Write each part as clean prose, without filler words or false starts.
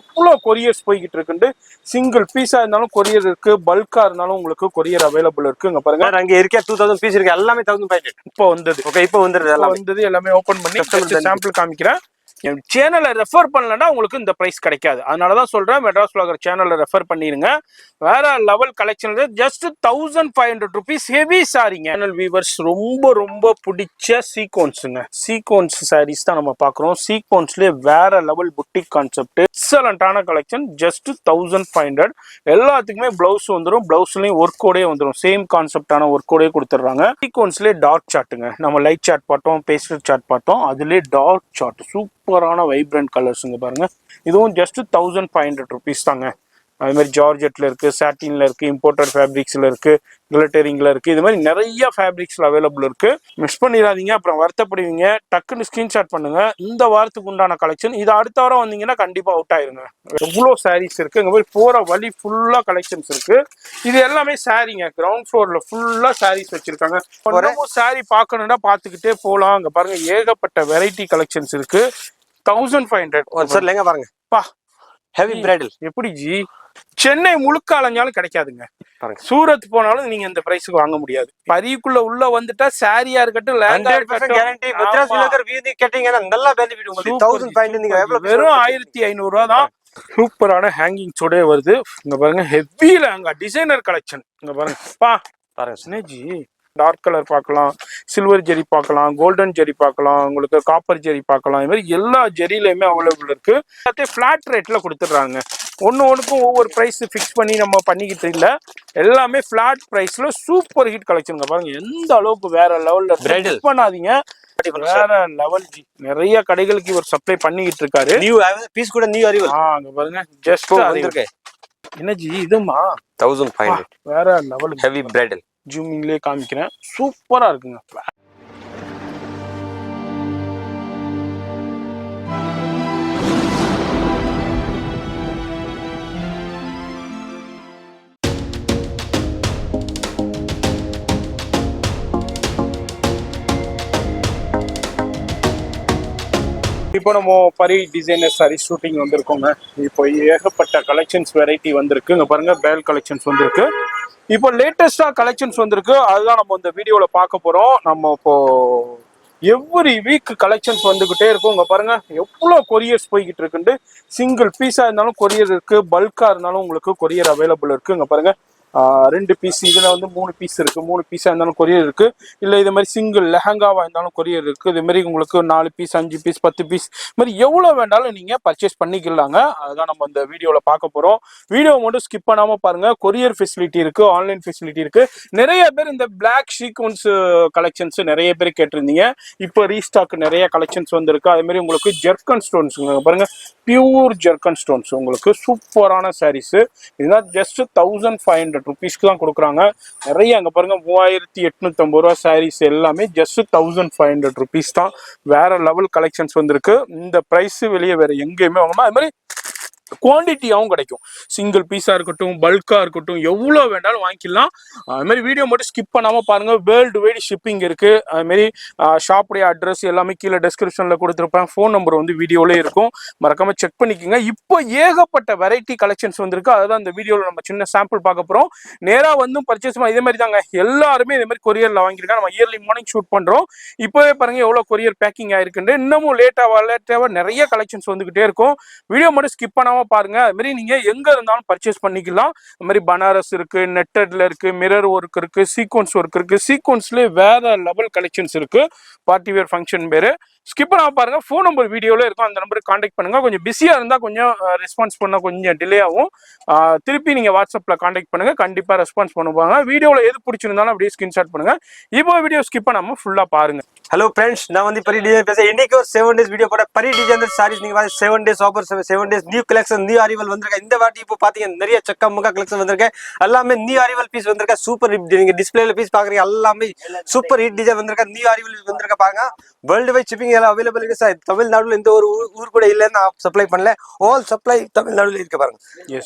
இவ்வளோ கொரியர்ஸ் போய்கிட்டு இருக்குண்டு சிங்கிள் பீஸா இருந்தாலும் கொரியர் இருக்கு, பல்கா இருந்தாலும் உங்களுக்கு கொரியர் அவைலபிள் இருக்கு. இங்க பாருங்க அங்க இருக்க 2000 பீஸ் இருக்கு, எல்லாமே 1500 இப்போ வந்தது. ஓகே, இப்போ வந்தது எல்லாமே ஓபன் பண்ணி சாம்பிள் காமிக்கிறேன். என் சேனலை ரெஃபர் பண்ணலன்னா உங்களுக்கு இந்த பிரைஸ் கிடைக்காது. அதனாலதான் சொல்றேன், மெட்ராஸ் வ்ளாகர் சேனலை ரெஃபர் பண்ணிருங்க. வேற level collection just 1500 rupees heavy சாரிங்க. சேனல் வியூவர்ஸ் ரொம்ப ரொம்ப பிடிச்ச சீக்வன்ஸுங்க, சீக்வன்ஸ் சாரீஸ் தான் நம்ம பாக்குறோம். சீக்வன்ஸ்லயே வேற லெவல் புட்டிக் கான்செப்ட், எக்ஸலண்டான கலெக்ஷன். ஜஸ்ட் 1500. எல்லாத்துக்குமே பிளவுஸ் வந்துடும், பிளவுஸ்லயும் ஒர்க்கோடே வந்துடும். சேம் கான்செப்டான ஒர்க்கோடே கொடுத்துட்றாங்க. சீக்வன்ஸ்லயே டார்க் சார்ட்டுங்க, நம்ம லைட் சார்ட் பார்த்தோம், பேஸ்டல் சார்ட் பார்த்தோம், அதுலயே டார்க் சார்ட் சூப்பரான வைப்ரண்ட் கலர்ஸுங்க பாருங்க. இதுவும் ஜஸ்ட் 1500 rupees தாங்க. அது மாதிரி ஜார்ஜெட்ல இருக்கு, சாட்டின்ல இருக்கு, இம்போர்ட்டட் ஃபேப்ரிக்ஸ்ல இருக்கு, கிளிட்டரிங்ல இருக்கு. இது மாதிரி நிறைய ஃபேப்ரிக்ஸ்ல அவைலபிள் இருக்கு. மிஸ் பண்ணிடாதீங்க, அப்புறம் வருத்தப்படுவீங்க. டக்குன்னு ஸ்கிரீன்ஷாட் பண்ணுங்க. இந்த வாரத்துக்கு உண்டான கலெக்ஷன் இது அடுத்த வாரம் வந்தீங்கன்னா கண்டிப்பா அவுட் ஆயிருங்க. எவ்வளோ சாரீஸ் இருக்கு, இங்க போய் போற வழி ஃபுல்லா கலெக்ஷன்ஸ் இருக்கு. இது எல்லாமே சாரீங்க, கிரவுண்ட் ஃப்ளோர்ல ஃபுல்லா சாரீஸ் வச்சிருக்காங்க. சாரி பார்க்கணும்னா பார்த்துக்கிட்டே போலாம். அங்க பாருங்க ஏகப்பட்ட வெரைட்டி கலெக்ஷன்ஸ் இருக்கு. 1500 சார் லேங்க பாருங்க, பா ஹெவி பிரைடல். எப்படி ஜி சென்னை முழுக்க அலைஞ்சாலும் கிடைக்காதுங்க. சூரத் போனாலும் நீங்க இந்த பிரைஸ்க்கு வாங்க முடியாது. பரிக்குள்ள உள்ள வந்துட்டா சாரியா இருக்கட்டும், கேரண்டி. மெட்ராஸ் வ்ளாகர் வீதி கேட்டிங்கன்னா நல்ல பெனிஃபிட் உங்களுக்கு. 1500 நீங்க வெறும் 1500 ரூபா தான். சூப்பரான ஹேங்கிங்ஸோட வருது. இங்க பாருங்க ஹெவி லெஹங்கா டிசைனர் கலெக்ஷன். இங்க பாருங்க பா, பாருங்க சினேஜி. டார்க் கலர் பார்க்கலாம், சில்வர் ஜெரி பார்க்கலாம், கோல்டன் ஜெரி பார்க்கலாம், உங்களுக்கு காப்பர் ஜெரி பார்க்கலாம். இது மாதிரி எல்லா ஜெரியிலுமே அவைலபிள் இருக்கு. ஃபிளாட் ரேட்ல கொடுத்துட்றாங்க. ஒன்றுக்கும் ஒவ்வொரு ப்ரைஸ் ஃபிக்ஸ் பண்ணி நம்ம பண்ணிக்கிட்டு இல்லை, எல்லாமே ஃபிளாட் ப்ரைஸ்ல சூப்பர் ஹிட் கலெக்ஷன். பாருங்க எந்த அளவுக்கு வேற லெவல்ல பிரைடல் பண்ணாதீங்க, வேற லெவல். நிறைய கடைகளுக்கு இவர் சப்ளை பண்ணிக்கிட்டு இருக்காரு. நியூ பீஸ் கூட நியூ அரைவல். அங்க பாருங்க ஜஸ்ட் வந்திருக்கு. என்ன ஜி இதுமா 1500 வேற லெவல் ஹெவி பிரைடல். ஜூமிங்லேயே காமிக்கிறேன், சூப்பரா இருக்குங்க. இப்போ நம்ம பரி டிசைனர் சாரி ஷூட்டிங் வந்திருக்கோங்க. இப்போ ஏகப்பட்ட கலெக்ஷன்ஸ் வெரைட்டி வந்திருக்கு. இங்க பாருங்க பேல் கலெக்ஷன்ஸ் வந்திருக்கு. இப்போ லேட்டஸ்டா கலெக்ஷன்ஸ் வந்திருக்கு, அதுதான் நம்ம இந்த வீடியோல பார்க்க போறோம். நம்ம இப்போ எவ்ரி வீக் கலெக்ஷன்ஸ் வந்துகிட்டே இருக்கும். இங்க பாருங்க எவ்வளவு கொரியர்ஸ் போய்கிட்டு இருக்குண்டு. சிங்கிள் பீஸா இருந்தாலும் கொரியர் இருக்கு, பல்கா இருந்தாலும் உங்களுக்கு கொரியர் அவைலபிள் இருக்கு. இங்க பாருங்க 2 பீஸ், இதுல வந்து 3 பீஸ் இருக்கு. 3 பீஸா இருந்தாலும் கொரியர் இருக்கு. இல்ல இது மாதிரி சிங்கிள் லெஹங்காவா இருந்தாலும் கொரியர் இருக்கு. இது மாதிரி உங்களுக்கு 4 பீஸ், 5 பீஸ், 10 பீஸ், இது மாதிரி எவ்வளவு வேண்டாலும் நீங்க பர்ச்சேஸ் பண்ணிக்கலாங்க. அதுதான் நம்ம இந்த வீடியோல பார்க்க போறோம். வீடியோ மட்டும் ஸ்கிப் பண்ணாம பாருங்க. கொரியர் ஃபெசிலிட்டி இருக்கு, ஆன்லைன் ஃபெசிலிட்டி இருக்கு. நிறைய பேர் இந்த பிளாக் சீக்வன்ஸ் கலெக்ஷன்ஸ் நிறைய பேர் கேட்டிருந்தீங்க. இப்போ ரீஸ்டாக் நிறைய கலெக்ஷன்ஸ் வந்திருக்கு. அதே மாதிரி உங்களுக்கு ஜெர்கன் ஸ்டோன்ஸ் பாருங்க, பியூர் ஜெர்கன் ஸ்டோன்ஸ் உங்களுக்கு சூப்பரான சாரீஸ். இதுதான் ஜஸ்ட் 1500 rupeesக்கு தான் கொடுக்குறாங்க. நிறைய அங்க பாருங்க 3850 ரூபா சாரீஸ் எல்லாமே ஜஸ்ட் 1500 rupees தான். வேற லெவல் கலெக்ஷன்ஸ் வந்திருக்கு. இந்த பிரைஸ் வெளியே வேற எங்கேயுமே வாங்கணும். அது மாதிரி குவான்டிட்டியாகவும் கிடைக்கும். சிங்கிள் பீஸா இருக்கட்டும், பல்கா இருக்கட்டும், எவ்வளோ வேண்டாலும் வாங்கிக்கலாம். அது மாதிரி வீடியோ மட்டும் ஸ்கிப் பண்ணாம பாருங்க. வேர்ல்டு வைடு ஷிப்பிங் இருக்கு. அது மாதிரி ஷாப்புடைய அட்ரஸ் எல்லாமே கீழே டெஸ்கிரிப்ஷன்ல கொடுத்துருப்பேன். ஃபோன் நம்பர் வந்து வீடியோலே இருக்கும், மறக்காம செக் பண்ணிக்கோங்க. இப்போ ஏகப்பட்ட வெரைட்டி கலெக்ஷன்ஸ் வந்திருக்கு. அதுதான் இந்த வீடியோவில் நம்ம சின்ன சாம்பிள் பார்க்க போறோம். நேரா வந்து பர்ச்சேஸ் இதே மாதிரி தாங்க எல்லாருமே இதே மாதிரி கொரியர்ல வாங்கியிருக்காங்க. நம்ம இயர்லி மார்னிங் ஷூட் பண்றோம். இப்போவே பாருங்க எவ்வளவு கொரியர் பேக்கிங் ஆயிருக்குன்னு. இன்னமும் லேட்டாவா நிறைய கலெக்ஷன்ஸ் வந்துகிட்டே இருக்கும். வீடியோ மட்டும் ஸ்கிப் பண்ணாம பாருங்க. அது மாதிரி நீங்க எங்க இருந்தாலும் பர்ச்சேஸ் பண்ணிக்கலாம். அது மாதிரி பனாரஸ் இருக்கு, நெட்டட்ல இருக்கு, மிரர் ஒர்க் இருக்கு, சீக்வன்ஸ் ஒர்க் இருக்கு. சீக்வன்ஸ்லேயே வேற லெவல் கலெக்ஷன்ஸ் இருக்கு. பார்ட்டி வேர் ஃபங்க்ஷன் பேரு. ஸ்கிப் பண்ணாம பாருங்க. ஃபோன் நம்பர் வீடியோல இருக்கும், அந்த நம்பருக்கு கான்டாக்ட் பண்ணுங்க. கொஞ்சம் பிஸியா இருந்தா கொஞ்சம் ரெஸ்பான்ஸ் பண்ண கொஞ்சம் டிலே ஆகும். திருப்பி நீங்க வாட்ஸ்அப்ல கான்டாக்ட் பண்ணுங்க, கண்டிப்பா ரெஸ்பான்ஸ் பண்ணுவாங்க. வீடியோல எது பிடிச்சிருந்தாலும் அப்படியே ஸ்கிரீன்ஷாட் பண்ணுங்க. இப்போ வீடியோ ஸ்கிப் பண்ணாம ஃபுல்லா பாருங்க. ஹலோ ஃப்ரெண்ட்ஸ், நான் வந்து பரி டிசைன் பேசுறேன். இன்னைக்கு ஒரு 7 days வீடியோ போட பரி டிசைனர் சாரீஸ். நீங்க 7 days offer, 7 days new collection, new arrival வந்திருக்கு. இந்த வாட்டி இப்போ பாத்தீங்கன்னா நிறைய சக்கா முக்கா கலெக்ஷன் வந்திருக்கு. எல்லாமே நியூ அரைவல் பீஸ் வந்திருக்கு. Super hit. நீங்க டிஸ்பிளேல பீஸ் பாக்குறீங்க, எல்லாமே சூப்பர் ஹிட் டிசைன் வந்திருக்கு. நியூ அரைவல் வந்திருக்கு பாருங்க. வேர்ல்டு வைட் ஷிப்பிங் எல்லாம் அவைலபிள் இருக்கு சார். தமிழ்நாடுல இந்த ஒரு ஊர் கூட இல்லைன்னு சப்ளை பண்ணல. ஆல் சப்ளை தமிழ்நாடுல இருக்கு பாருங்க.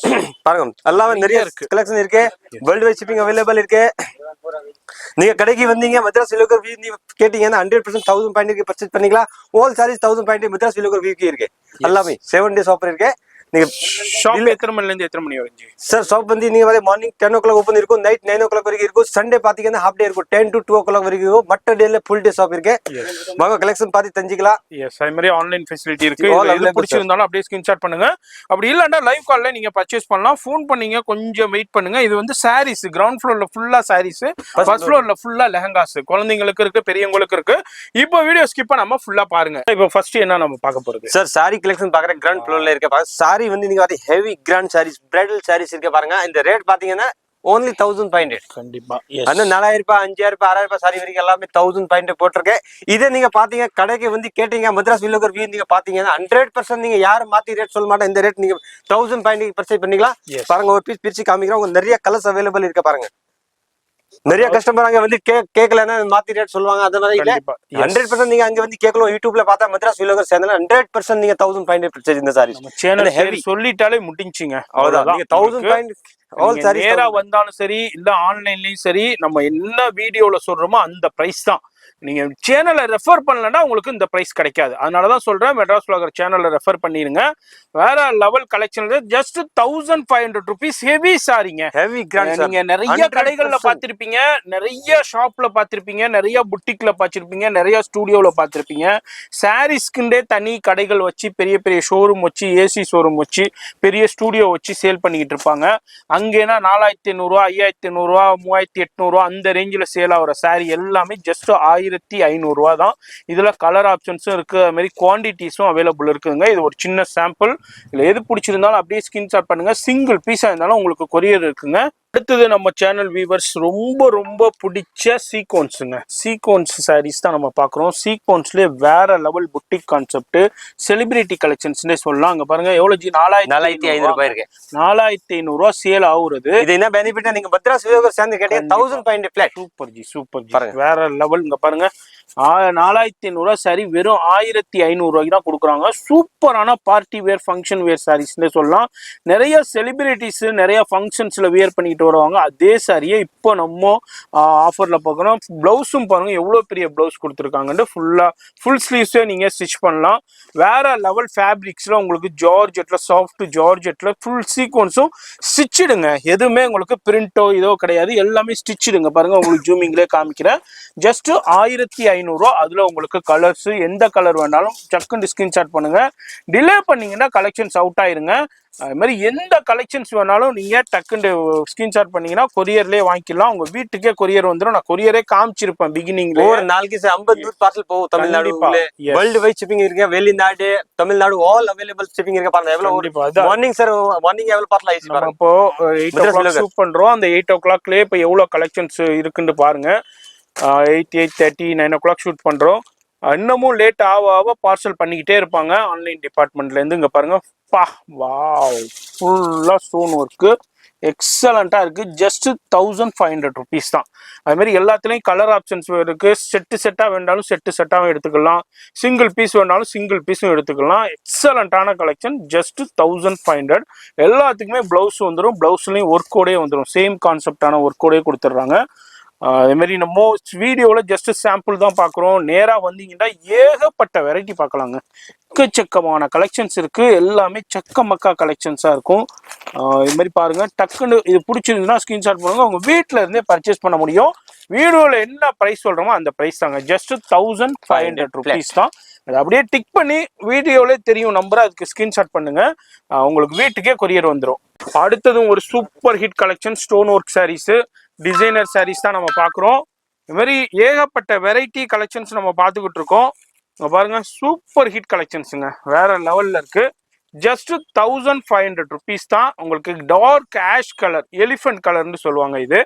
பாருங்க எல்லாமே நிறைய கலெக்ஷன் இருக்கு. வேர்ல்டு வைட் ஷிப்பிங் அவைலபிள் இருக்கு. நீங்க கடைக்கு வந்தீங்க மெட்ராஸ் வ்ளாகர் வீ கேட்டீங்கன்னா 100% 1000 பர்ச்சேஸ் பண்ணிக்கலாம். ஆல் சாரீஸ் 1000 மெட்ராஸ் வ்ளாகர் வீக்கு இருக்கு. எல்லாமே 7 days ஆஃபர் இருக்கு. நீங்க ஷாப் எத்தனை மணில இருந்து எத்தனை மணி வரைக்கும் சார் ஷாப் வந்து நீங்க வந்து மார்னிங் 10 o'clock ஓப்பன் இருக்கும், நைட் 9 o'clock வரைக்கும் இருக்கும். சண்டே பாத்தீங்கன்னா ஹாஃப் டே இருக்கும், 10 to 2 o'clock வரைக்கும் இருக்கும். மற்ற டேல ஃபுல் டே ஷாப் இருக்கு. வாங்க கலெக்ஷன் பார்த்து தெரிஞ்சுக்கலாம். எஸ் அதே மாதிரி ஆன்லைன் ஃபெசிலிட்டி இருக்கு. எது பிடிச்சிருந்தாலும் அப்படியே ஸ்கிரீன்ஷாட் பண்ணுங்க. அப்படி இல்லைன்னா லைவ் கால்ல நீங்க பர்ச்சேஸ் பண்ணலாம். ஃபோன் பண்ணீங்க கொஞ்சம் வெயிட் பண்ணுங்க. இது வந்து சாரீஸ் கிரவுண்ட் ஃப்ளோர்ல ஃபுல்லா சாரீஸ், ஃபர்ஸ்ட் ஃப்ளோர்ல ஃபுல்லா லெஹங்காஸ், குழந்தைங்களுக்கு இருக்கு, பெரியவங்களுக்கு இருக்கு. இப்போ வீடியோ ஸ்கிப் பண்ணாம ஃபுல்லா பாருங்க. இப்போ ஃபர்ஸ்ட் என்ன நம்ம பார்க்க போறது சார் சாரி கலெக்ஷன் பாக்குற கிராண்ட் ஃப்ளோர்ல இருக்க பாருங்க. சாரி வந்து நீங்க பாத்தீங்க heavy grand saris, bridal saris இருக்க பாருங்க. இந்த ரேட் பாத்தீங்கன்னா only 1500. கண்டிப்பா அந்த 4000 ரூபாய் 5000 ரூபாய் 6000 ரூபாய் சாரி வரைக்கும் எல்லாமே 1500 போட்டிருக்கேன். இதே நீங்க பாத்தீங்க கடைக்கு வந்து கேட்டீங்க மദ്രാസ് வில்லோகர் வியூ நீங்க பாத்தீங்கன்னா 100% நீங்க யாரும் மாத்தி ரேட் சொல்ல மாட்டேன். இந்த ரேட் நீங்க 1500 பர்ச்சேஸ் பண்ணிக்கலாம். பாருங்க ஒரு பீஸ் பிரிச்சு காமிக்கிறேன். உங்களுக்கு நிறைய கலர்ஸ் அவைலபிள் இருக்க பாருங்க. நிறைய கஸ்டமர் அங்க வந்து கேட்கலன்னா மாத்தி ரேட் சொல்லுவாங்க. அந்த மாதிரி இல்ல, 100% நீங்க அங்க வந்து கேட்கலாம். யூடியூப்ல பார்த்தா மദ്രാസ് வில்லோகர் சேனல்ல 100% நீங்க 1500 பர்ச்சேஸ் இந்த சாரி. நம்ம சேனல் ஹெவி சொல்லிட்டாலே முடிஞ்சிங்க. அவ்வளவுதான். நீங்க 1500 ஆல் சாரி நேரா வந்தாலும் சரி இல்ல ஆன்லைன்லயும் சரி, நம்ம என்ன வீடியோல சொல்றோமோ அந்த பிரைஸ் தான். நீங்க சேனலை ரெஃபர் பண்ணலன்னா உங்களுக்கு இந்த பிரைஸ் கிடைக்காது. அதனாலதான் சொல்றேன், மெட்ராஸ் விலாகர் சேனலை ரெஃபர் பண்ணிருங்க. வேற level collection just 1500 rupees heavy சாரிங்க. Heavy grand. நீங்க நிறைய கடைகள்ல பாத்திருப்பீங்க, நிறைய ஷாப்ல பாத்திருப்பீங்க, நிறைய புட்டிக்ல பாத்திருப்பீங்க, நிறைய ஸ்டுடியோல பாத்திருப்பீங்க. சாரீஸ்க்குண்டே தனி கடைகள் வச்சு பெரிய பெரிய ஷோரூம் வச்சு, ஏசி ஷோரூம் வச்சு, பெரிய ஸ்டுடியோ வச்சு சேல் பண்ணிக்கிட்டு இருப்பாங்க. அங்கேனா 4500 ரூபா, 5500 ரூபா, 3800 ரூபா அந்த ரேஞ்சில் சேல் ஆகிற சாரி எல்லாமே ஜஸ்ட் 1500 ரூபா தான். இதுல கலர் ஆப்ஷன்ஸும் இருக்கு, அது மாதிரி குவான்டிட்டிஸும் அவைலபிள் இருக்குங்க. இது ஒரு சின்ன சாம்பிள். இதுல எது பிடிச்சிருந்தாலும் அப்படியே ஸ்கிரீன்ஷாட் பண்ணுங்க. சிங்கிள் பீஸா இருந்தாலும் உங்களுக்கு கொரியர் இருக்குங்க. அடுத்தது நம்ம சேனல் வியூவர்ஸ் ரொம்ப ரொம்ப பிடிச்ச சீக்வன்ஸுங்க. சீக்வன்ஸ் சாரீஸ் தான் நம்ம பார்க்குறோம். சீக்வன்ஸ்லேயே வேற லெவல் புட்டிக் கான்செப்ட், செலிபிரிட்டி கலெக்ஷன்ஸ்னே சொல்லலாம். அங்க பாருங்க எவ்வளோ ஜி 4500 ரூபாய் இருக்கு. 4500 ரூபா சேல் ஆகுறது. இது என்ன பெனிஃபிட்? நீங்க மദ്രാസ് வில்லோகர் சேர்ந்து கேட்டீங்க 1500 flat. Super ji, super ji, வேற லெவல். இங்க பாருங்க 4500 ரூபா சாரி வெறும் 1500 ரூபாய்க்கு தான் கொடுக்குறாங்க. சூப்பரான பார்ட்டி வேர், ஃபங்க்ஷன் வேர் சாரீஸ்னே சொல்லலாம். நிறைய செலிபிரிட்டிஸ் நிறைய ஃபங்க்ஷன்ஸ்ல வியர் பண்ணிட்டு வருவாங்க. அதே சாரியை இப்போ நம்ம ஆஃபர்ல பார்க்குறோம். பிளவுஸும் பாருங்க எவ்வளோ பெரிய பிளவுஸ் கொடுத்துருக்காங்கன்னு. ஃபுல் ஸ்லீவ்ஸே நீங்க ஸ்டிச் பண்ணலாம். வேற லெவல் ஃபேப்ரிக்ஸ்ல உங்களுக்கு ஜார்ஜெட்ல, சாஃப்ட் ஜார்ஜெட்ல ஃபுல் சீக்வன்ஸும் ஸ்டிச்சிடுங்க. எதுவுமே உங்களுக்கு பிரிண்டோ இதோ கிடையாது, எல்லாமே ஸ்டிச்சிடுங்க. பாருங்க உங்களுக்கு ஜூமிங்லேயே காமிக்கிறேன். ஜஸ்ட் 1500 ரூபா. அதுல உங்களுக்கு கலர்ஸ் எந்த கலர் வேணாலும் டக்குன்னு ஸ்கிரீன்ஷாட் பண்ணுங்க. டிலே பண்ணீங்கன்னா கலெக்ஷன்ஸ் அவுட் ஆயிருங்க. அது மாதிரி எந்த கலெக்ஷன்ஸ் வேணாலும் நீங்க டக்குன்னு ஸ்கிரீன்ஷாட் பண்ணீங்கன்னா கொரியர்லேயே வாங்கிக்கலாம். உங்க வீட்டுக்கே கொரியர் வந்துடும். நான் கொரியரே காமிச்சிருப்பேன் பிகினிங்ல. ஒரு நாளைக்கு 50 பார்சல் போகும் தமிழ்நாடு. வேர்ல்டு வைட் ஷிப்பிங் இருக்கு. வெளிநாடு, தமிழ்நாடு ஆல் அவைலபிள் ஷிப்பிங் இருக்கு. பாருங்க எவ்வளவு மார்னிங் சார், மார்னிங் எவ்வளவு பார்சல் ஆயிடுச்சு பாருங்க. இப்போ 8 o'clock ஷூட் பண்றோம். அந்த 8 o'clockலயே இப்போ எவ்வளவு கலெக்ஷன்ஸ் இருக்குன்னு பாருங்க. 8, 8:30, 9 o'clock ஷூட் பண்றோம். இன்னமும் லேட் ஆக பார்சல் பண்ணிக்கிட்டே இருப்பாங்க ஆன்லைன் டிபார்ட்மெண்ட்ல இருந்து. இங்க பாருங்க, பா வாவ், ஃபுல்லா ஸ்டோன் ஒர்க்கு எக்ஸலண்டா இருக்கு. ஜஸ்ட் 1500 rupees தான். அது மாதிரி எல்லாத்துலயும் கலர் ஆப்ஷன்ஸ் இருக்கு. செட்டா வேண்டாலும் செட்டாவும் எடுத்துக்கலாம். சிங்கிள் பீஸ் வேணாலும் சிங்கிள் பீஸும் எடுத்துக்கலாம். எக்ஸலண்டான கலெக்ஷன். ஜஸ்ட் 1500. எல்லாத்துக்குமே பிளவுஸ் வந்துடும். பிளவுஸ்லயும் ஒர்க்கோடே வந்துடும். சேம் கான்செப்டான ஒர்க்கோடே கொடுத்துட்றாங்க. அதே மாதிரி நம்ம வீடியோவில் ஜஸ்ட் சாம்பிள் தான் பார்க்குறோம். நேராக வந்தீங்கன்னா ஏகப்பட்ட வெரைட்டி பார்க்கலாங்க. எக்கச்சக்கமான கலெக்ஷன்ஸ் இருக்கு. எல்லாமே சக்க மக்கா கலெக்ஷன்ஸாக இருக்கும். இது மாதிரி பாருங்க, டக்குன்னு இது பிடிச்சிருந்துன்னா ஸ்கிரீன்ஷாட் பண்ணுங்க. உங்க வீட்டில இருந்தே பர்ச்சேஸ் பண்ண முடியும். வீடியோவில் என்ன ப்ரைஸ் சொல்றோமோ அந்த ப்ரைஸ் தாங்க. ஜஸ்ட் 1500 rupees தான். அது அப்படியே டிக் பண்ணி வீடியோவிலே தெரியும் நம்பர், அதுக்கு ஸ்கிரீன்ஷாட் பண்ணுங்க. உங்களுக்கு வீட்டுக்கே கொரியர் வந்துடும். அடுத்ததும் ஒரு super hit collection, stone work saris, designer saris தான் நம்ம பார்க்குறோம். இது மாதிரி ஏகப்பட்ட வெரைட்டி கலெக்ஷன்ஸ் நம்ம பார்த்துக்கிட்டு இருக்கோம். பாருங்க சூப்பர் ஹிட் கலெக்ஷன்ஸுங்க, வேற லெவல்ல இருக்கு. ஜஸ்ட் 1500 rupees தான். உங்களுக்கு டார்க் ஆஷ் கலர், எலிஃபென்ட் கலர்னு சொல்லுவாங்க. இது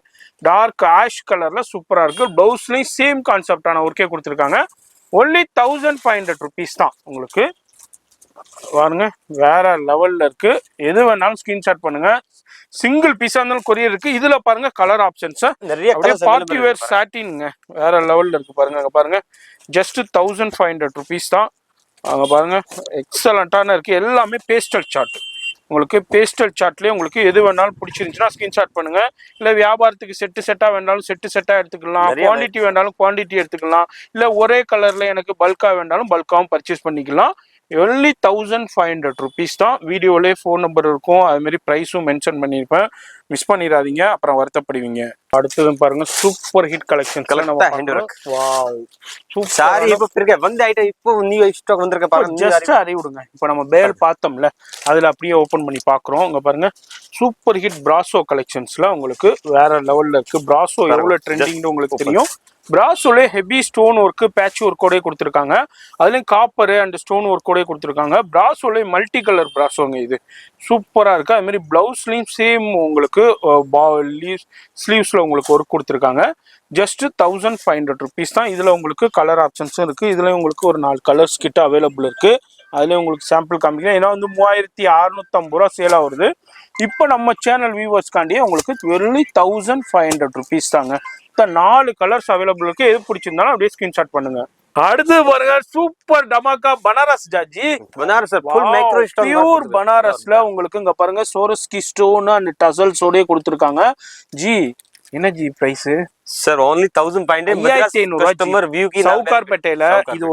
டார்க் ஆஷ் கலர்ல சூப்பரா இருக்கு. பிளவுஸ்லயும் சேம் கான்செப்டான ஒர்க்கே கொடுத்துருக்காங்க. ஒன்லி 1500 rupees தான் உங்களுக்கு. பாருங்க வேற லெவல்ல இருக்கு. எது வேணாலும் ஸ்கிரீன்ஷாட் பண்ணுங்க. சிங்கிள் பீஸா இருந்தாலும் கொரியர் இருக்கு. இதுல பாருங்க கலர் ஆப்ஷன்ஸ் நிறைய. பார்ட்டி வேர் சாட்டின்ங்க, வேற லெவல்ல இருக்கு. பாருங்க அங்க பாருங்க, ஜஸ்ட் 1500 rupees தான். அங்க பாருங்க எக்ஸலண்டான இருக்கு. எல்லாமே பேஸ்டல் சார்ட். உங்களுக்கு பேஸ்டல் சார்ட்லயே உங்களுக்கு எது வேணாலும் பிடிச்சிருந்துச்சுன்னா ஸ்கிரீன்ஷாட் பண்ணுங்க. இல்ல வியாபாரத்துக்கு செட்டா வேணாலும் செட்டா எடுத்துக்கலாம். குவான்டிட்டி வேணாலும் குவான்டிட்டி எடுத்துக்கலாம். இல்ல ஒரே கலர்ல எனக்கு பல்கா வேணாலும் பல்காவும் பர்ச்சேஸ் பண்ணிக்கலாம். only 1500 rupees தான். வீடியோலே ஃபோன் நம்பர் இருக்கும், அது மாதிரி ப்ரைஸும் மென்ஷன் பண்ணியிருப்பேன். மிஸ் பண்ணிடாதீங்க, அப்புறம் வருத்தப்படுவீங்க. அடுத்தது பாருங்க super hit collection. Wow super sorry இப்போ இருக்க வந்து ஐட்டம் இப்போ நியூ ஸ்டாக் வந்திருக்க பாருங்க. ஜஸ்ட் அறிவிடுங்க. இப்போ நம்ம பேல் பார்த்தோம்ல, அதுல அப்படியே ஓபன் பண்ணி பாக்குறோம். இங்க பாருங்க சூப்பர் ஹிட் பிராசோ கலெக்ஷன்ஸ்ல உங்களுக்கு வேற லெவல்ல இருக்கு. பிராசோ எவ்வளவு ட்ரெண்டிங்னு உங்களுக்கு தெரியும். பிராசோல ஹெவி ஸ்டோன் ஒர்க், பேட்ச் ஒர்க்கோடய கொடுத்துருக்காங்க. அதுலயும் காப்பர் அண்ட் ஸ்டோன் ஒர்க்கோடய கொடுத்துருக்காங்க. பிராசோல மல்டி கலர் பிராசோங்க, இது சூப்பரா இருக்கு. அது மாதிரி பிளவுஸ்லயும் சேம் உங்களுக்கு ஸ்லீவ்ஸ்ல உங்களுக்கு ஒர்க் கொடுத்துருக்காங்க. ஜஸ்ட் 1500 rupees தான். இதுல உங்களுக்கு கலர் ஆப்ஷன்ஸும் இருக்கு. இதுல உங்களுக்கு ஒரு 4 கலர்ஸ் கிட்ட அவைலபிள் இருக்கு. அதுல உங்களுக்கு சாம்பிள் காமிக்கிறேன். ஏன்னா வந்து 3650 ரூபா சேல் ஆகுது. இப்போ நம்ம சேனல் வியூவர்ஸ்காண்டியே உங்களுக்கு வெறும் 1500 rupees தாங்க. 4 கலர்ஸ் அவைலபிள் இருக்கு. எது பிடிச்சிருந்தாலும் அப்படியே ஸ்கிரீன்ஷாட் பண்ணுங்க. அடுத்து பாருங்க சூப்பர் டமாக்கா பனாரஸ் ஜாஜி. Banaras full micro stone pure பனாரஸ்ல உங்களுக்கு இங்க பாருங்க சோரஸ்கி ஸ்டோன் அண்ட் டசல்ஸோடய கொடுத்துருக்காங்க. ஜி என்ன ji price? Sir only 1500 customer view கி சவுகார்பேட்டையில இது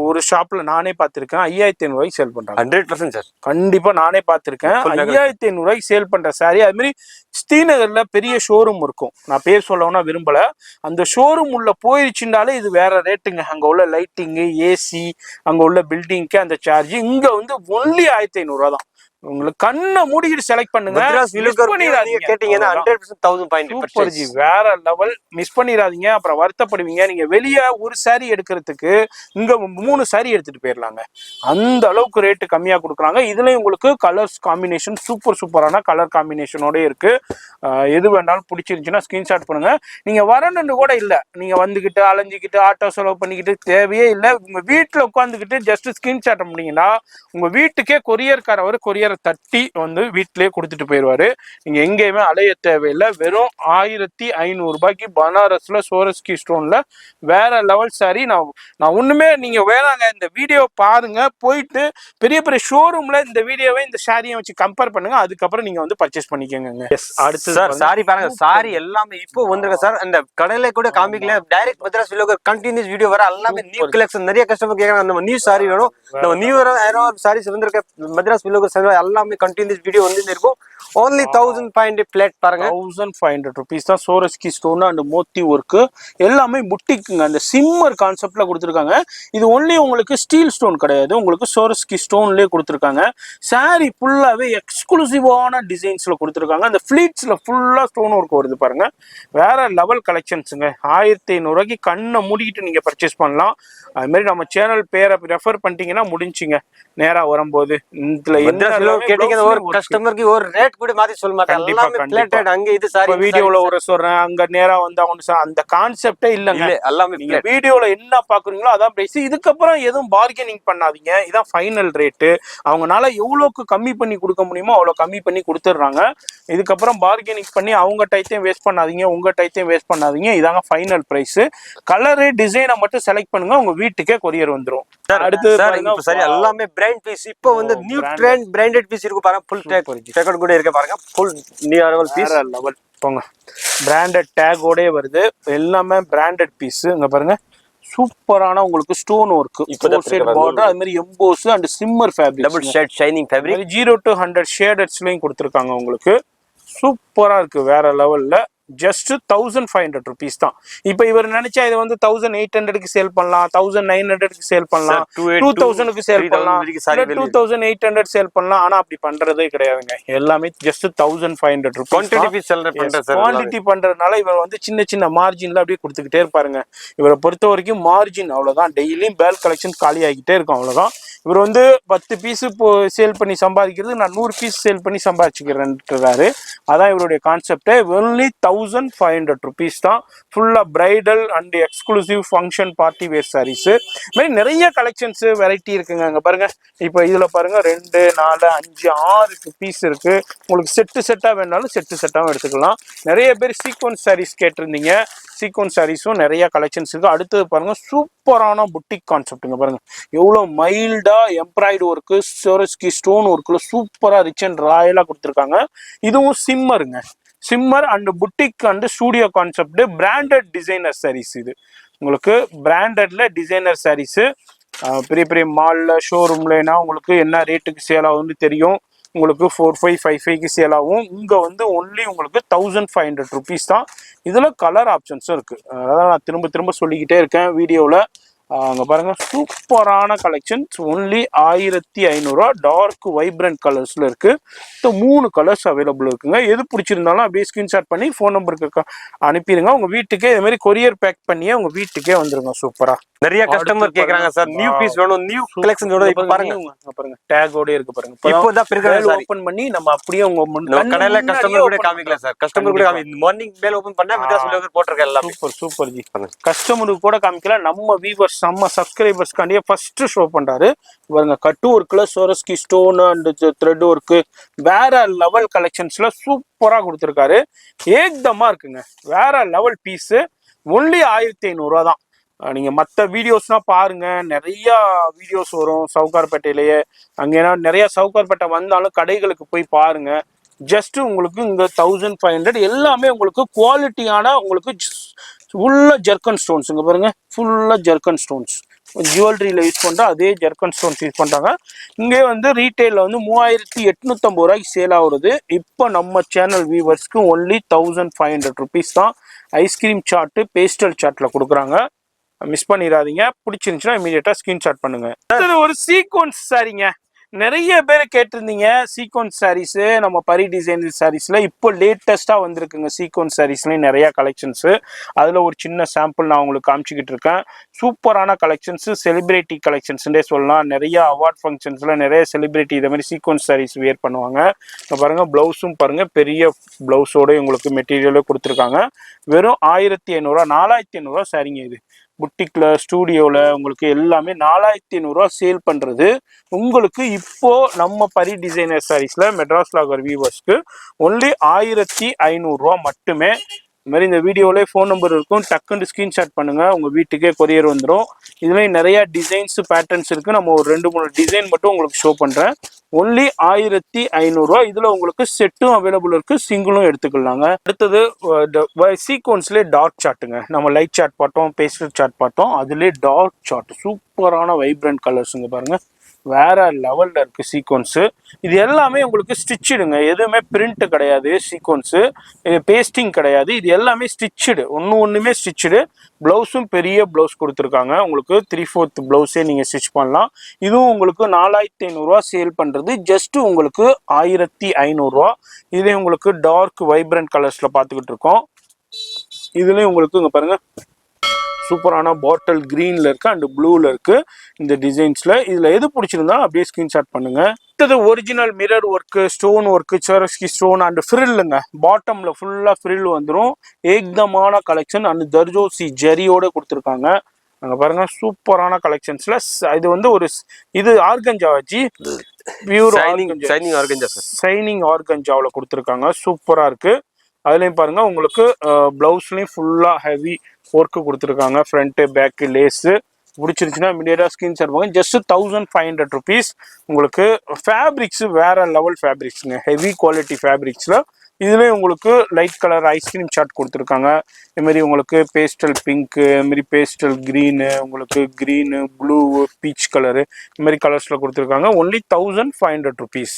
ஒரு ஷாப்ல நானே பார்த்திருக்கேன். 5500 ரூபாய்க்கு சேல் பண்றாங்க. 100% சார் கண்டிப்பா நானே பார்த்திருக்கேன். 5500 ரூபாய்க்கு சேல் பண்ற சாரி. அது மாதிரி ஸ்ரீநகர்ல பெரிய ஷோரூம் இருக்கும். நான் பேர் சொல்லணும்னா விரும்பல. அந்த ஷோரூம் உள்ள போயிருச்சுனாலே இது வேற ரேட்டுங்க. அங்க உள்ள லைட்டிங்கு, ஏசி, அங்க உள்ள பில்டிங்க்கு அந்த சார்ஜ். இங்க வந்து ஒன்லி 1500 ரூபா தான். உங்களுக்கு கண்ணை மூடிக்கிட்டு செலக்ட் பண்ணுங்க. கேட்டீங்கன்னா 100% வேற லெவல். மிஸ் பண்ணிடாதீங்க, அப்புறம் வருத்தப்படுவீங்க. நீங்க வெளியே ஒரு சாரி எடுக்கிறதுக்கு இங்க 3 சாரி எடுத்துட்டு போயிடலாங்க. அந்த அளவுக்கு ரேட்டு கம்மியா கொடுக்குறாங்க. இதுலயும் உங்களுக்கு கலர்ஸ் காம்பினேஷன் சூப்பரான கலர் காம்பினேஷனோட இருக்கு. எது வேண்டாலும் பிடிச்சிருந்துச்சுன்னா ஸ்கிரீன்ஷாட் பண்ணுங்க. நீங்க வரணுன்னு கூட இல்ல, நீங்க வந்துகிட்டு அலைஞ்சிக்கிட்டு ஆட்டோ செலவு பண்ணிக்கிட்டு தேவையே இல்லை. உங்க வீட்டுல உட்காந்துக்கிட்டு ஜஸ்ட் ஸ்கிரீன்ஷாட் பண்ணீங்கன்னா உங்க வீட்டுக்கே கொரியர்காரவர் கொரியரை தட்டி வந்து வீட்டிலேயே கொடுத்துட்டு போயிடுவாரு. நீங்க எங்கேயுமே அலைய தேவையில்லை. வெறும் 1500 ரூபாய்க்கு பனாரஸ்ல சோரஸ்கி ஸ்டோன்ல வேற லெவல் சாரி. நான் ஒண்ணுமே நீங்க வேணாங்க, இந்த வீடியோ பாருங்க, போயிட்டு பெரிய பெரிய ஷோரூம்ல இந்த வீடியோவை இந்த சாரியை வச்சு கம்பேர் பண்ணுங்க. அதுக்கப்புறம் நீங்க வந்து பர்ச்சேஸ் பண்ணிக்கோங்க. அடுத்து சார் சாரி பாருங்க. சாரி எல்லாமே இப்போ வந்திருக்கு சார். அந்த கடையில கூட காமிக்கல, டைரக்ட் மദ്രാஸ் வீடியோ கண்டினியூஸ் வீடியோ வர எல்லாமே நியூ கலெக்ஷன். நிறைய கஸ்டமர் கேக்குறாங்க நம்ம நியூ சாரி வேணும். நம்ம நியூ சாரீஸ் வந்திருக்க மദ്രാஸ் வீடியோ எல்லாமே கண்டினியூஸ் வீடியோ வந்து இருக்கும். only 1500 பிளேட் பாருங்க. 1500 rupees தான். சோரஸ்கி ஸ்டோன் அண்ட் மோத்தி ஒர்க் எல்லாமே புட்டிக்குங்க. அந்த சிம்மர் கான்செப்ட்ல கொடுத்துருக்காங்க. இது ஒன்லி உங்களுக்கு ஸ்டீல் ஸ்டோன் கிடையாது, உங்களுக்கு சோரஸ்கி ஸ்டோன்லயே கொடுத்துருக்காங்க. சாரி ஃபுல்லாவே எக்ஸ்க்ளூசிவான டிசைன்ஸ்ல கொடுத்துருக்காங்க. அந்த ஃபிளீட்ஸ்ல ஃபுல்லா ஸ்டோன் ஒர்க் வருது பாருங்க. வேற லெவல் கலெக்ஷன்ஸுங்க. 1500 ரூபாய்க்கு கண்ணை மூடிக்கிட்டு நீங்க பர்ச்சேஸ் பண்ணலாம். அது மாதிரி நம்ம சேனல் பேரை ரெஃபர் பண்ணிட்டீங்கன்னா முடிஞ்சுங்க. நேரா வரும்போது இதுல கேட்டீங்கன்னா ஒரு கஸ்டமருக்கு ஒரு ரேட் கூட மாத்தி சொல்ல மாட்டாங்க. எல்லாமே பிளேட் ரேட். அங்க இது சாரி வீடியோல ஒரு சொல்றேன், அங்க நேரா வந்து அவங்க அந்த கான்செப்டே இல்லங்க. எல்லாமே நீங்க வீடியோல என்ன பாக்குறீங்களோ அதான் பிரைஸ். இதுக்கப்புறம் எதுவும் பார்கெனிங் பண்ணாதீங்க. இதான் ஃபைனல் ரேட்டு. அவங்கனால எவ்வளவுக்கு கம்மி பண்ணி கொடுக்க முடியுமோ அவ்வளவு கம்மி பண்ணி கொடுத்துடுறாங்க. இதுக்கப்புறம் பார்கெனிங் பண்ணி அவங்க டைத்தையும் வேஸ்ட் பண்ணாதீங்க, உங்க டைத்தையும் வேஸ்ட் பண்ணாதீங்க. இதாங்க ஃபைனல் பிரைஸ். கலரு டிசைனை மட்டும் செலக்ட் பண்ணுங்க, உங்க வீட்டுக்கே கொரியர் வந்துரும். அடுத்து சரி எல்லாமே பிராண்ட் பீஸ். இப்போ வந்து நியூ ட்ரெண்ட் பிராண்டட் பீஸ் இருக்கு பாருங்க. ஃபுல் டேக் கூட இருக்கு பாருங்க. Full new arrival piece level போங்க. பிராண்டட் டேகோடே வருது. எல்லாமே பிராண்டட் பீஸ். இங்க பாருங்க சூப்பரான உங்களுக்கு ஸ்டோன் ஒர்க், பார்டர், அது மாதிரி emboss and shimmer fabric, double shade shining fabric, 0 to 100 ஷேடட்ஸ்லயும் கொடுத்துருக்காங்க. உங்களுக்கு சூப்பரா இருக்கு, வேற லெவல்ல. ஜஸ்ட் 1500 rupees தான். இப்போ இவர் நினைச்சா இதை வந்து 1800க்கு சேல் பண்ணலாம், 1900க்கு சேல் பண்ணலாம், 2000க்கு சேல் பண்ணலாம், 2800 சேல் பண்ணலாம். ஆனா அப்படி பண்றதே கிடையாதுங்க. எல்லாமே ஜஸ்ட் 1500 rupees. குவான்டிட்டி பண்றதுனால இவர் வந்து சின்ன சின்ன மார்ஜின்ல அப்படியே கொடுத்துக்கிட்டே இருப்பாருங்க. இவரை பொறுத்த வரைக்கும் மார்ஜின் அவ்வளவுதான். டெய்லியும் பேல் கலெக்ஷன் காலி ஆகிட்டே இருக்கும், அவ்வளவுதான். இவர் வந்து 10 பீஸ் சேல் பண்ணி சம்பாதிக்கிறது, நான் 100 பீஸ் சேல் பண்ணி சம்பாதிச்சுக்கிறேன்றாரு. அதான் இவருடைய கான்செப்டே. ஒன்லி 1500 rupees தான். ஃபுல்லா bridal and exclusive function party wear saris. மாதிரி நிறைய கலெக்ஷன்ஸ் வெரைட்டி இருக்குங்க. அங்க பாருங்க, இப்போ இதுல பாருங்க 2, 4, 5, 6 பீஸ் இருக்கு. உங்களுக்கு செட்டா வேணாலும் செட்டாவும் எடுத்துக்கலாம். நிறைய பேர் சீக்வன்ஸ் சாரீஸ் கேட்டிருந்தீங்க. சீக்வன்ஸ் சாரீஸும் நிறைய கலெக்ஷன்ஸ் இருக்கு. அடுத்தது பாருங்க சூப்பரான புட்டிக் கான்செப்ட்டுங்க. பாருங்க எவ்வளவு மைல்டா எம்ப்ராய்டு ஒர்க்கு, சோரஸ்கி ஸ்டோன் ஒர்க்ல சூப்பரா ரிச் அண்ட் ராயலா கொடுத்துருக்காங்க. இதுவும் சிம்மருங்க. Shimmer and boutique and studio concept. Branded designer sarees. இது உங்களுக்கு பிராண்டட்ல டிசைனர் சாரீஸ். பெரிய பெரிய மால்ல ஷோரூம்லனா உங்களுக்கு என்ன ரேட்டுக்கு சேல் ஆகும்னு தெரியும். உங்களுக்கு 4555க்கு சேல் ஆகும். இங்கே வந்து ஒன்லி உங்களுக்கு 1500 ருபீஸ் தான். இதில் கலர் ஆப்ஷன்ஸும் இருக்குது. அதான் நான் திரும்ப திரும்ப சொல்லிக்கிட்டே இருக்கேன் வீடியோவில். அங்கே பாருங்கள், சூப்பரான கலெக்ஷன்ஸ். ஒன்லி 1500 டார்க் வைப்ரண்ட் கலர்ஸில் இருக்குது. இந்த 3 கலர்ஸ் அவைலபிள் இருக்குங்க. எது பிடிச்சிருந்தாலும் அப்படியே ஸ்க்ரீன்ஷாட் பண்ணி ஃபோன் நம்பருக்கு அனுப்பிடுங்க. உங்கள் வீட்டுக்கே இது மாதிரி கொரியர் பேக் பண்ணியே உங்கள் வீட்டுக்கே வந்துருங்க. சூப்பராக நிறைய கஸ்டமர் கேக்குறாங்க சார், நியூ பீஸ் வேணும், நியூ கலெக்ஷன் வேணும். இப்ப பாருங்க டேகோட இருக்கு பாருங்க. இப்போதான் பிரிக்கற சாரி ஓபன் பண்ணி நம்ம அப்படியே உங்க கடையில கஸ்டமர் கூட காமிக்கல சார். கஸ்டமர் கூட மார்னிங் மேல ஓபன் பண்ணா மெட்ராஸ் லோகோ போட்டுருக்க எல்லாம். Super super G. கஸ்டமருக்கு கூட காமிக்கல, நம்ம வியூவர்ஸ் நம்ம சப்ஸ்கிரைபர்ஸ் காண்டியே ஃபர்ஸ்ட் ஷோ பண்றாரு பாருங்க. கட்டு ஒர்க்ல சோரஸ்கி ஸ்டோன் அண்ட் த்ரெட் ஒர்க் வேற லெவல் கலெக்ஷன்ஸ்ல சூப்பரா கொடுத்துருக்காரு. ஏக்தமா இருக்குங்க. வேற லெவல் பீஸ். ஒன்லி 1500 தான். நீங்கள் மற்ற வீடியோஸ்னால் பாருங்கள், நிறையா வீடியோஸ் வரும் சவுகார்பேட்டையிலேயே. அங்கேனா நிறையா சவுகார்பேட்டை வந்தாலும் கடைகளுக்கு போய் பாருங்கள். ஜஸ்ட்டு உங்களுக்கு இங்கே 1500 எல்லாமே உங்களுக்கு குவாலிட்டியான உங்களுக்கு ஃபுல்லாக ஜெர்கன் ஸ்டோன்ஸ். இங்கே பாருங்கள், ஃபுல்லாக ஜெர்கன் ஸ்டோன்ஸ். ஜுவல்லரியில் யூஸ் பண்ணுற அதே ஜெர்கன் ஸ்டோன்ஸ் யூஸ் பண்ணுறாங்க. இங்கே வந்து ரீட்டெயிலில் வந்து 3850 ரூபாய்க்கு சேல் ஆகுறது. இப்போ நம்ம சேனல் வியூவர்ஸ்க்கு ஒன்லி 1500 ருபீஸ் தான். ஐஸ்கிரீம் சார்ட்டு பேஸ்டல் சார்ட்டில் கொடுக்குறாங்க. மிஸ் பண்ணிடாதீங்க. பிடிச்சிருந்துச்சுன்னா இமீடியட்டா ஸ்கிரீன்ஷாட் பண்ணுங்க. ஒரு சீக்வன்ஸ் சாரீங்க. நிறைய பேர் கேட்டிருந்தீங்க சீக்வன்ஸ் சாரீஸ் நம்ம பரி டிசைன் சாரீஸ்ல. இப்போ லேட்டஸ்டா வந்திருக்குங்க சீக்வன்ஸ் சாரீஸ்லயும் நிறைய கலெக்ஷன்ஸ். அதுல ஒரு சின்ன சாம்பிள் நான் உங்களுக்கு காமிச்சிக்கிட்டு இருக்கேன். சூப்பரான கலெக்ஷன்ஸ், செலிபிரிட்டி கலெக்ஷன்ஸ்ன்றே சொல்லலாம். நிறைய அவார்ட் ஃபங்க்ஷன்ஸ்ல நிறைய செலிபிரிட்டி இதை மாதிரி சீக்வன்ஸ் சாரீஸ் வியர் பண்ணுவாங்க. பாருங்க, பிளவுஸும் பாருங்க, பெரிய பிளவுஸோட உங்களுக்கு மெட்டீரியலும் கொடுத்துருக்காங்க. வெறும் 1500 4500 சாரீங்க. இது புட்டிக்ல ஸ்டூடியோவில் உங்களுக்கு எல்லாமே 4500 சேல் பண்ணுறது. உங்களுக்கு இப்போ நம்ம பரி டிசைனர் சாரீஸில் மெட்ராஸ் லாகர் வியூவர்ஸ்க்கு ஒன்லி 1500 மட்டுமே. இது மாதிரி இந்த வீடியோவிலே ஃபோன் நம்பர் இருக்கும். டக்குன்னு ஸ்க்ரீன்ஷாட் பண்ணுங்கள், உங்கள் வீட்டுக்கே கொரியர் வந்துடும். இதுலேயும் நிறையா டிசைன்ஸ் பேட்டர்ன்ஸ் இருக்குது. நம்ம ஒரு 2-3 டிசைன் மட்டும் உங்களுக்கு ஷோ பண்ணுறேன். ஒன்லி 1500. இதில் உங்களுக்கு செட்டும் அவைலபிள் இருக்குது, சிங்கிளும் எடுத்துக்கலாங்க. அடுத்தது சீக்வன்ஸ்லேயே டார்க் சார்ட்டுங்க. நம்ம லைட் சார்ட் பார்த்தோம், பேஸ்டல் சார்ட் பார்த்தோம். அதுலேயே டார்க் சார்ட் சூப்பரான வைப்ரண்ட் கலர்ஸுங்க பாருங்கள். வேற லெவலில் இருக்குது சீக்வன்ஸு. இது எல்லாமே உங்களுக்கு ஸ்டிச்சுடுங்க. எதுவுமே பிரிண்ட் கிடையாது. சீக்வன்ஸு பேஸ்டிங் கிடையாது. இது எல்லாமே ஸ்டிச்சுடு. ஒன்றுமே ஸ்டிச்சுடு. ப்ளவுஸும் பெரிய ப்ளவுஸ் கொடுத்துருக்காங்க. உங்களுக்கு 3/4 ப்ளவுஸே நீங்கள் ஸ்டிச் பண்ணலாம். இதுவும் உங்களுக்கு 4500 சேல் பண்ணுறது. ஜஸ்ட்டு உங்களுக்கு 1500. இதுலேயும் உங்களுக்கு டார்க் வைப்ரண்ட் கலர்ஸில் பார்த்துக்கிட்டு இருக்கோம். இதுலேயும் உங்களுக்கு இங்கே பாருங்கள், சூப்பரான பாட்டில் கிரீன்ல இருக்கு அண்ட் ப்ளூல இருக்கு இந்த டிசைன்ஸ்ல. இதுல எது பிடிச்சிருந்தாலும் அப்படியே ஸ்கிரீன்ஷாட் பண்ணுங்க. அடுத்தது original mirror work, stone work, Swarovski stone and ஃப்ரில்லுங்க. பாட்டம்ல ஃபுல்லா ஃப்ரில் வந்துடும். ஏக்தமான கலெக்ஷன் அண்ட் தர்ஜோசி ஜரியோட கொடுத்துருக்காங்க. அங்க பாருங்க, சூப்பரான கலெக்ஷன்ஸ்ல. இது வந்து ஒரு இது ஆர்கஞ்சாவாஜி, பியூர் சைனிங் ஆர்கஞ்சாவில் கொடுத்துருக்காங்க. சூப்பரா இருக்கு. அதுலேயும் பாருங்க, உங்களுக்கு பிளவுஸ்லையும் ஃபுல்லா ஹெவி ஒர்க்கு கொடுத்துருக்காங்க. Front back lace. பிடிச்சிருந்துச்சுன்னா இமீடியட்டாக ஸ்கிரீன்ஷாட் பண்ணுங்க. Just 1500 rupees. உங்களுக்கு ஃபேப்ரிக்ஸு வேற லெவல் ஃபேப்ரிக்ஸுங்க, ஹெவி குவாலிட்டி ஃபேப்ரிக்ஸில். இதுலேயும் உங்களுக்கு லைட் கலர் ஐஸ்கிரீம் சார்ட் கொடுத்துருக்காங்க. இதுமாரி உங்களுக்கு பேஸ்டல் பிங்க்கு, இதுமாரி பேஸ்டல் க்ரீனு, உங்களுக்கு க்ரீனு, ப்ளூ, பீச் கலரு, இதுமாரி கலர்ஸில் கொடுத்துருக்காங்க. Only 1500 rupees.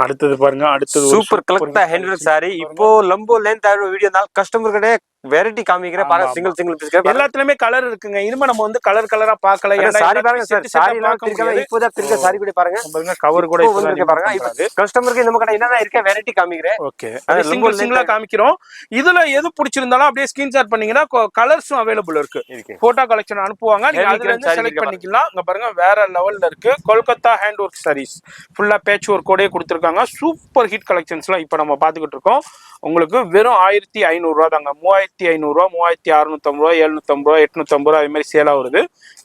அடுத்தது பாருங்க, அடுத்தது சூப்பர் கலெக்டா ஹேண்ட்மேட் சாரி. இப்போ லம்போ லென்த் வீடியோ கஸ்டமர் கிட்ட வெரைட்டி காமிக்கிறேன் பாருங்க. சிங்கிள் பீஸ் எல்லாத்துலயுமே கலர் இருக்குங்க. இனிமே நம்ம வந்து கலர் கலரா பார்க்கல. சாரி பாருங்க சார், சாரி எல்லாம் பிரிக்கல. இப்போதான் பிரிக்க சாரி கூட பாருங்க. பாருங்க, கவர் கூட இருக்கு பாருங்க. இப்போ கஸ்டமருக்கு நம்ம கடை என்னென்ன இருக்க வெரைட்டி காமிக்கிறேன். ஓகே, சிங்கிளா காமிக்கிறோம். இதுல எது பிடிச்சிருந்தாலும் அப்படியே ஸ்கிரீன்ஷாட் பண்ணீங்கன்னா கலர்ஸும் அவைலபிள் இருக்கு. போட்டோ கலெக்ஷன் அனுப்புவாங்க, நீங்க அதுல இருந்து செலக்ட் பண்ணிக்கலாம். இங்க பாருங்க, வேற லெவல்ல இருக்கு. கொல்கத்தா ஹேண்ட் ஒர்க் சாரீஸ் ஃபுல்லா பேட்ச் ஒர்க்கோடயே கொடுத்துருக்காங்க. சூப்பர் ஹிட் கலெக்ஷன்ஸ்லாம் இப்போ நம்ம பார்த்துக்கிட்டு இருக்கோம். உங்களுக்கு வெறும் 1500 தாங்க. 3500, 3650, 750, 850 அது மாதிரி சேல் ஆகுது.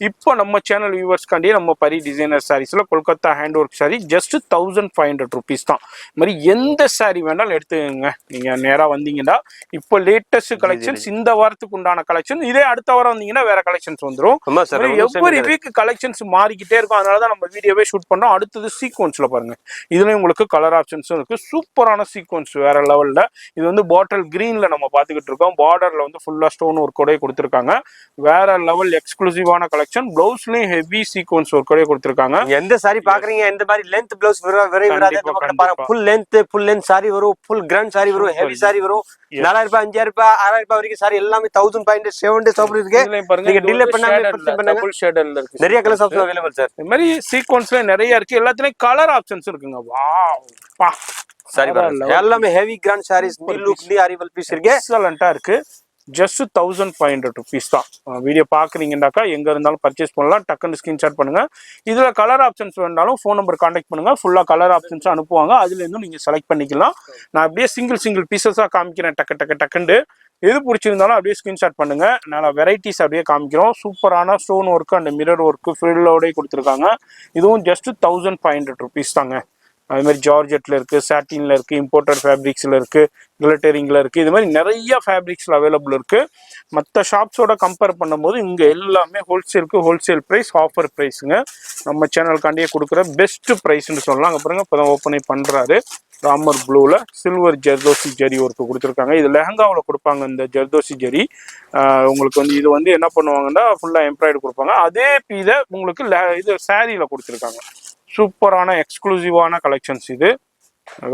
இப்போ நம்ம சேனல் வியூவர்ஸ்காண்டி நம்ம பரி டிசைனர் சாரீஸ்ல Kolkata hand work sari just 1500 rupees தான். இது மாதிரி எந்த சாரி வேணாலும் எடுத்துக்கங்க. நீங்க நேரா வந்தீங்கன்னா இப்போ லேட்டஸ்ட் கலெக்ஷன்ஸ், இந்த வாரத்துக்கு உண்டான கலெக்ஷன். இதே அடுத்த வாரம் வந்தீங்கன்னா வேற கலெக்ஷன்ஸ் வந்துடும். எவ்ரி வீக் கலெக்ஷன்ஸ் மாறிக்கிட்டே இருக்கும். அதனாலதான் நம்ம வீடியோவே ஷூட் பண்ணோம். அடுத்தது சீக்வன்ஸ்ல பாருங்க, இதுலயும் உங்களுக்கு கலர் ஆப்ஷன்ஸும் இருக்கு. சூப்பரான சீக்வன்ஸ் வேற லெவல்ல. இது வந்து பாட்டில் கிரீன்ல நம்ம பார்த்துக்கிட்டு இருக்கோம். பார்டர்ல வந்து ஃபுல்லா ஸ்டோன் ஒர்க்கோட கொடுத்துருக்காங்க. வேற லெவல் எக்ஸ்க்ளூசிவான கலெக்ஷன். பிளவுஸ்லயும் ஹெவி சீக்வன்ஸ் ஒர்க்கோட கொடுத்துருக்காங்க. எந்த சாரி பாக்குறீங்க இந்த மாதிரி லென்த் பிளவுஸ் வராது. ஃபுல் லென்த் சாரி வரும், ஃபுல் கிராண்ட் சாரி வரும், ஹெவி சாரி வரும். 4000 ரூபாய் 5000 ரூபாய் 6000 ரூபாய் வரைக்கும் சாரி எல்லாமே 1500 7 days ஆஃபர் இருக்கு. நீங்க டிலே பண்ணாம பர்ச்சேஸ் பண்ணுங்க. ஃபுல் ஷேடர்ல இருக்கு. நிறைய கலர்ஸ் ஆப்ஷன் அவேலபிள் சார். இந்த மாதிரி சீக்வன்ஸ்ல நிறைய இருக்கு. எல்லாத்துலயும் கலர் ஆப்ஷன்ஸ் இருக்குங்க. வாவ் பா சாரி எல்லாமே heavy grand saris. New look new arrival piece இருக்கு. எக்ஸலண்டா இருக்கு. ஜஸ்ட் 1500 rupees தான். வீடியோ பாக்குறீங்கன்னாக்கா எங்க இருந்தாலும் பர்ச்சேஸ் பண்ணலாம். டக்குன்னு ஸ்கிரீன்ஷாட் பண்ணுங்க. இதுல கலர் ஆப்ஷன்ஸ் வேணாலும் ஃபோன் நம்பர் கான்டாக்ட் பண்ணுங்க. ஃபுல்லா கலர் ஆப்ஷன்ஸ் அனுப்புவாங்க. அதுல இருந்து நீங்க செலக்ட் பண்ணிக்கலாம். நான் அப்படியே சிங்கிள் பீசஸா காமிக்கிறேன். டக்குன்னு எது பிடிச்சிருந்தாலும் அப்படியே ஸ்கிரீன்ஷாட் பண்ணுங்க. நல்லா வெரைட்டிஸ் அப்படியே காமிக்கிறோம். சூப்பரான stone work and mirror work ஃப்ரில்லோட கொடுத்துருக்காங்க. இதுவும் ஜஸ்ட் 1500 rupees தாங்க. அது மாதிரி ஜார்ஜெட்ல இருக்கு, சாட்டின்ல இருக்கு, இம்போர்ட்டட் ஃபேப்ரிக்ஸ்ல இருக்கு, கிளிட்டரிங்ல இருக்கு. இது மாதிரி நிறைய ஃபேப்ரிக்ஸ்ல அவைலபிள் இருக்கு. மற்ற ஷாப்ஸோட கம்பேர் பண்ணும்போது இங்க எல்லாமே ஹோல்சேல் பிரைஸ், ஆஃபர் பிரைஸுங்க. நம்ம சேனலுக்காண்டியே கொடுக்குற பெஸ்ட் பிரைஸ்ன்னு சொல்லலாம். அங்க பாருங்க இப்பதான் ஓப்பனே பண்றாரு. ராமர் ப்ளூல சில்வர் ஜர்தோசி ஜரி ஒர்க்கு கொடுத்துருக்காங்க. இது லெஹங்காவில் கொடுப்பாங்க. இந்த ஜர்தோசி ஜரி உங்களுக்கு வந்து இது வந்து என்ன பண்ணுவாங்கன்னா ஃபுல்லா எம்ப்ராய்டு கொடுப்பாங்க. அதே இதை உங்களுக்கு இது சாரியில கொடுத்துருக்காங்க. சூப்பரான எக்ஸ்க்ளூசிவான கலெக்ஷன்ஸ். இது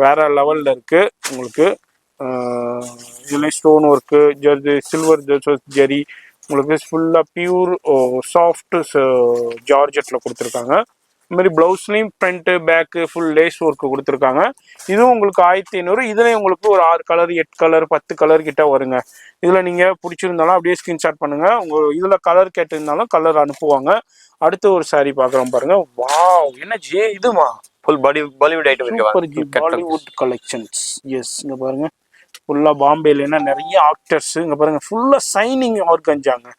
வேற லெவல்ல இருக்கு. உங்களுக்கு இதுல ஸ்டோன் ஒர்க்கு சில்வர் ஜரி உங்களுக்கு ஃபுல்லா பியூர் சாஃப்ட் ஜார்ஜெட்ல கொடுத்துருக்காங்க. இந்த மாதிரி பிளவுஸ்லயும் front back full lace work கொடுத்துருக்காங்க. இதுவும் உங்களுக்கு 1500. இதுலயும் உங்களுக்கு ஒரு 6 கலர் 8 கலர் 10 கலர் கிட்ட வருங்க. இதுல நீங்க பிடிச்சிருந்தாலும் அப்படியே ஸ்கிரீன்ஷாட் பண்ணுங்க. உங்க இதுல கலர் கேட்டிருந்தாலும் கலர் அனுப்புவாங்க. அடுத்து ஒரு சாரி பாக்குறோம் பாருங்க. வாவ் என்ன இதுமா ஃபுல் பாலிவுட் ஐட்டம் இருக்கு. பாலிவுட் கலெக்ஷன்ஸ். எஸ் இங்க பாருங்க ஃபுல்லா பாம்பேல என்ன நிறைய ஆக்டர்ஸ். இங்க பாருங்க ஃபுல்லா சைனிங் ஆர்கஞ்சாங்க.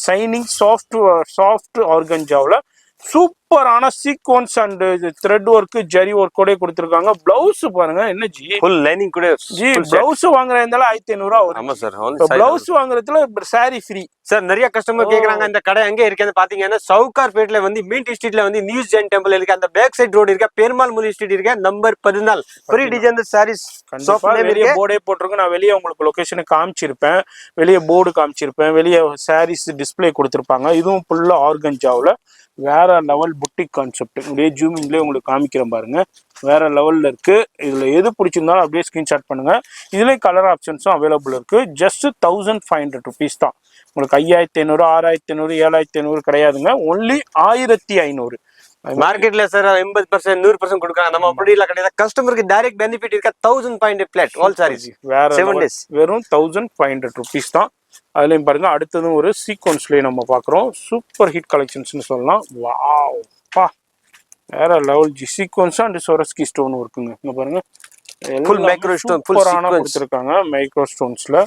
சைனிங் சாஃப்ட் ஆர்கஞ்சாவில் சூப்பரான sequins and thread work zari ஒர்க்கோட கொடுத்துருக்காங்க. பிளவுஸ் பாருங்க என்ன ஃபுல் லைனிங் கூட பிளவுஸ் வாங்குறதால 1500 வரும். ஆமா சார். பிளவுஸ் வாங்குறதுல சாரி ஃப்ரீ சார். நிறைய கஸ்டமர் கேக்குறாங்க இந்த கடை எங்க இருக்குன்னு பாத்தீங்கன்னா சவுகார் பேட்ல வந்து மீன் ஸ்ட்ரீட்ல வந்து நியூஸ் ஜெயின் டெம்பிள் இருக்கு. அந்த பேக் சைடு ரோடு இருக்கு. பெருமாள் முனி ஸ்ட்ரீட் இருக்கு. Number 14 free designer saris shop name வெளிய போர்டே போட்டுருக்கு. நான் வெளியே உங்களுக்கு லொகேஷன் காமிச்சிருப்பேன். வெளியே போர்டு காமிச்சிருப்பேன். வெளியே சாரீஸ் டிஸ்பிளே கொடுத்துருப்பாங்க. இதுவும் ஃபுல்லா ஆர்கஞ்சாவில் வேற லெவல் புட்டிக் கான்செப்ட். இப்படியே ஜூமிங்லேயே உங்களுக்கு காமிக்கிறேன் பாருங்க. வேற லெவல்ல இருக்கு. இதுல எது பிடிச்சிருந்தாலும் அப்படியே ஸ்கிரீன்ஷாட் பண்ணுங்க. இதுலயும் கலர் ஆப்ஷன்ஸும் அவைலபிள் இருக்கு. ஜஸ்ட் 1500 rupees தான். உங்களுக்கு 5500 6500 7500 கிடையாதுங்க. ஒன்லி 1500. மார்க்கெட்ல சார் 80% 100% கொடுக்குறாங்க. நம்ம அப்படி இல்ல கிடையாது. கஸ்டமருக்கு டைரக்ட் பெனிஃபிட் இருக்க 1500 பிளேட் ஆல் சாரீஸ் வேற 7 days வெறும் 1500 rupees தான். அதுலயும் பாருங்க அடுத்ததும் ஒரு சீக்வன்ஸ்லயே நம்ம பாக்குறோம். சூப்பர் ஹிட் கலெக்ஷன்ஸ்னு சொல்லலாம். வாவ் பா வேற level sequins and Swarovski stone ஒர்க்குங்க. இங்க பாருங்க full micro stone full sequins கொடுத்திருக்காங்க. மைக்ரோ ஸ்டோன்ஸ்ல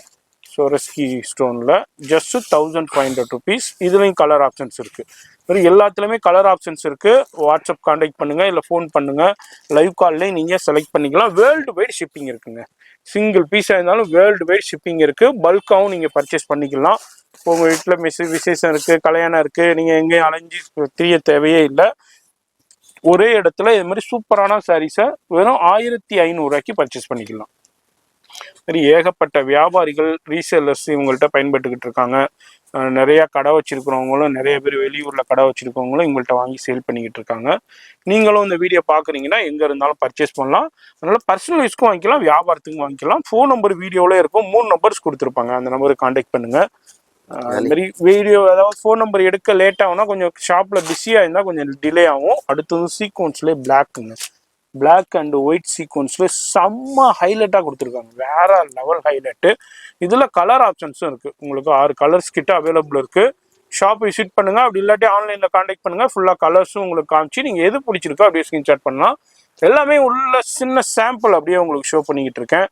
சொரஸ்கி ஸ்டோன்ல ஜஸ்ட் 1500 rupees. இதுலயும் கலர் ஆப்ஷன்ஸ் இருக்கு. எல்லாத்துலயுமே கலர் ஆப்ஷன்ஸ் இருக்கு. வாட்ஸ்அப் கான்டாக்ட் பண்ணுங்க, இல்ல ஃபோன் பண்ணுங்க. லைவ் கால்லயும் நீங்க செலக்ட் பண்ணிக்கலாம். வேர்ல்டு வைட் ஷிப்பிங் இருக்குங்க. சிங்கிள் பீஸா இருந்தாலும் வேர்ல்டு வைட் ஷிப்பிங் இருக்கு. பல்காவும் நீங்க பர்ச்சேஸ் பண்ணிக்கலாம். உங்க வீட்டுல விசேஷம் இருக்கு, கல்யாணம் இருக்கு, நீங்க எங்கேயும் அலைஞ்சி தெரிய தேவையே இல்லை. ஒரே இடத்துல இது மாதிரி சூப்பரான சாரீஸை வெறும் 1500 பர்ச்சேஸ் பண்ணிக்கலாம். சரி ஏகப்பட்ட வியாபாரிகள் ரீசேலர்ஸ் இவங்கள்ட்ட பயன்பட்டுக்கிட்டு இருக்காங்க. நிறைய கடை வச்சிருக்கிறவங்களும் நிறைய பேர் வெளியூர்ல கடை வச்சிருக்கவங்களும் இவங்கள்ட்ட வாங்கி சேல் பண்ணிக்கிட்டு இருக்காங்க. நீங்களும் இந்த வீடியோ பாக்குறீங்கன்னா எங்க இருந்தாலும் பர்ச்சேஸ் பண்ணலாம். அதனால பர்சனல் யூஸ்க்கும் வாங்கிக்கலாம், வியாபாரத்துக்கும் வாங்கிக்கலாம். ஃபோன் நம்பர் வீடியோல இருக்கும். 3 நம்பர்ஸ் கொடுத்துருப்பாங்க. அந்த நம்பருக்கு கான்டாக்ட் பண்ணுங்க. அது மாதிரி வீடியோ அதாவது ஃபோன் நம்பர் எடுக்க லேட் ஆகும்னா கொஞ்சம் ஷாப்ல பிஸியா இருந்தா கொஞ்சம் டிலே ஆகும். அடுத்தது சீக்வன்ஸ்லேயே பிளாக்குங்க. பிளாக் அண்ட் ஒயிட் சீக்வன்ஸ்ல செம்ம ஹைலைட்டா கொடுத்துருக்காங்க. வேற லெவல் ஹைலைட்டு. இதுல கலர் ஆப்ஷன்ஸும் இருக்கு. உங்களுக்கு 6 கலர்ஸ் கிட்ட அவைலபிள் இருக்கு. ஷாப் விசிட் பண்ணுங்க. அப்படி இல்லாட்டி ஆன்லைன்ல கான்டாக்ட் பண்ணுங்க. ஃபுல்லா கலர்ஸும் உங்களுக்கு காமிச்சு நீங்க எது பிடிச்சிருக்கோ அப்படியே ஸ்கிரீன்ஷாட் பண்ணலாம். எல்லாமே உள்ள சின்ன சாம்பிள் அப்படியே உங்களுக்கு ஷோ பண்ணிக்கிட்டு இருக்கேன்.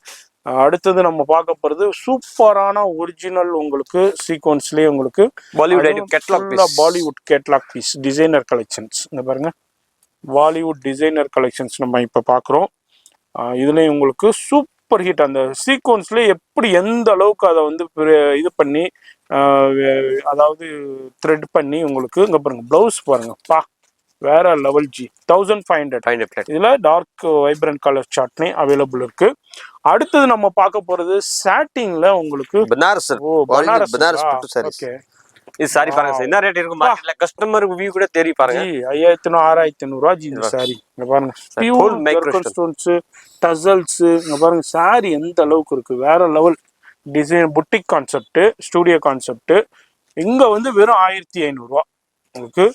அடுத்தது நம்ம பார்க்க போறது சூப்பரான ஒரிஜினல் உங்களுக்கு சீக்வன்ஸ்லயே உங்களுக்கு Bollywood catalogue piece designer collections. இங்க பாருங்க பாலிவுட் டிசைனர் கலெக்ஷன்ஸ் நம்ம இப்போ பார்க்குறோம். இதுலேயும் உங்களுக்கு சூப்பர் ஹிட். அந்த சீக்வன்ஸ்லேயே எப்படி எந்த அளவுக்கு அதை வந்து இது பண்ணி அதாவது த்ரெட் பண்ணி உங்களுக்கு இங்கே பாருங்க ப்ளவுஸ் பாருங்க பா வேற லெவல் ஜி 1500 500 பிளேட். இதுல டார்க் வைப்ரண்ட் கலர் சாட்னே அவைலபிள் இருக்கு. அடுத்தது நம்ம பார்க்க போறது சாட்டின்ல உங்களுக்கு பனாரஸ் சார். ஓ பனாரஸ் பனாரஸ் பட்டு சாரீஸ். ஓகே இது சாரி பாருங்க சார், என்ன ரேட் இருக்கும் மார்க்கெட்ல கஸ்டமருக்கு வியூ கூட தெரியும் பாருங்க. ஜி 5500 6500 ரூபாய் ஜி இந்த சாரி. இங்க பாருங்க பியூர் மைக்ரோ ஸ்டோன்ஸ் டசல்ஸ். இங்க பாருங்க சாரி எந்த அளவுக்கு இருக்கு, வேற level design, boutique concept, studio concept. இங்க வந்து வெறும் 1500 ரூபாய். உங்களுக்கு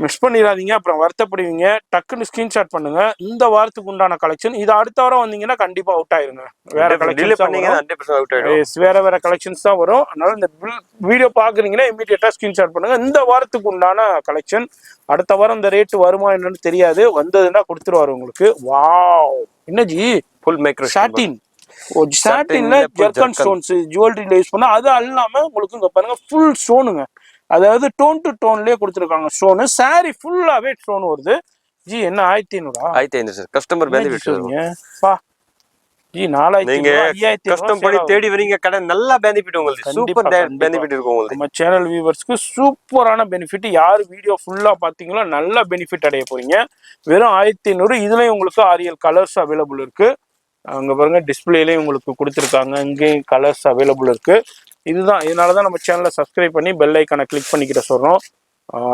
மிஸ் பண்ணிடாதீங்க, அப்புறம் வருத்தப்படுவீங்க. டக்குன்னு ஸ்கிரீன்ஷாட் பண்ணுங்க. இந்த வாரத்துக்கு உண்டான கலெக்ஷன் இது அடுத்த வாரம் வந்தீங்கன்னா கண்டிப்பா அவுட் ஆயிருங்க. வேற கலெக்ஷன் வேற கலெக்ஷன்ஸ் தான் வரும். அதனால இந்த வீடியோ பாக்குறீங்கன்னா இமீடியட்டா ஸ்கிரீன்ஷாட் பண்ணுங்க. இந்த வாரத்துக்கு உண்டான கலெக்ஷன் அடுத்த வாரம் இந்த ரேட் வருமா என்னன்னு தெரியாது, வந்ததுன்னா கொடுத்துருவாரு உங்களுக்கு. வாவ் என்ன ஜி ஃபுல் மைக்ரோ சாட்டின். சாட்டின்ல ஜெர்கன் ஸ்டோன்ஸ் ஜுவல்லரியில யூஸ் பண்ணா அது அல்லாம உங்களுக்கு இங்க பாருங்க ஃபுல் ஸ்டோனுங்க. அதாவது டோன் டு டோன்லயே கொடுத்துருக்காங்க ஸ்டோனு. சாரி ஃபுல்லாவே ஸ்டோன் வருது. ஜி என்ன 1500 1500 சார். கஸ்டமர் பெனிஃபிட் பா ஜி 4500 நீங்க கஸ்டம் பண்ணி தேடி வரீங்க கடை, நல்ல பெனிஃபிட் உங்களுக்கு. சூப்பர் பெனிஃபிட் இருக்கும் உங்களுக்கு. நம்ம சேனல் வியூவர்ஸ்க்கு சூப்பரான பெனிஃபிட். யார் வீடியோ ஃபுல்லா பாத்தீங்களோ நல்ல பெனிஃபிட் அடைய போறீங்க. வெறும் 1500. இதுலயும் உங்களுக்கு ஆரியல் கலர்ஸ் அவைலபிள் இருக்கு. அங்க பாருங்க டிஸ்பிளேலயும் உங்களுக்கு கொடுத்துருக்காங்க. இங்கேயும் கலர்ஸ் அவைலபிள் இருக்கு. இதுதான், இதனாலதான் நம்ம சேனலை சப்ஸ்கிரைப் பண்ணி பெல் ஐக்கானை கிளிக் பண்ணிக்கிட்ட சொல்றோம்.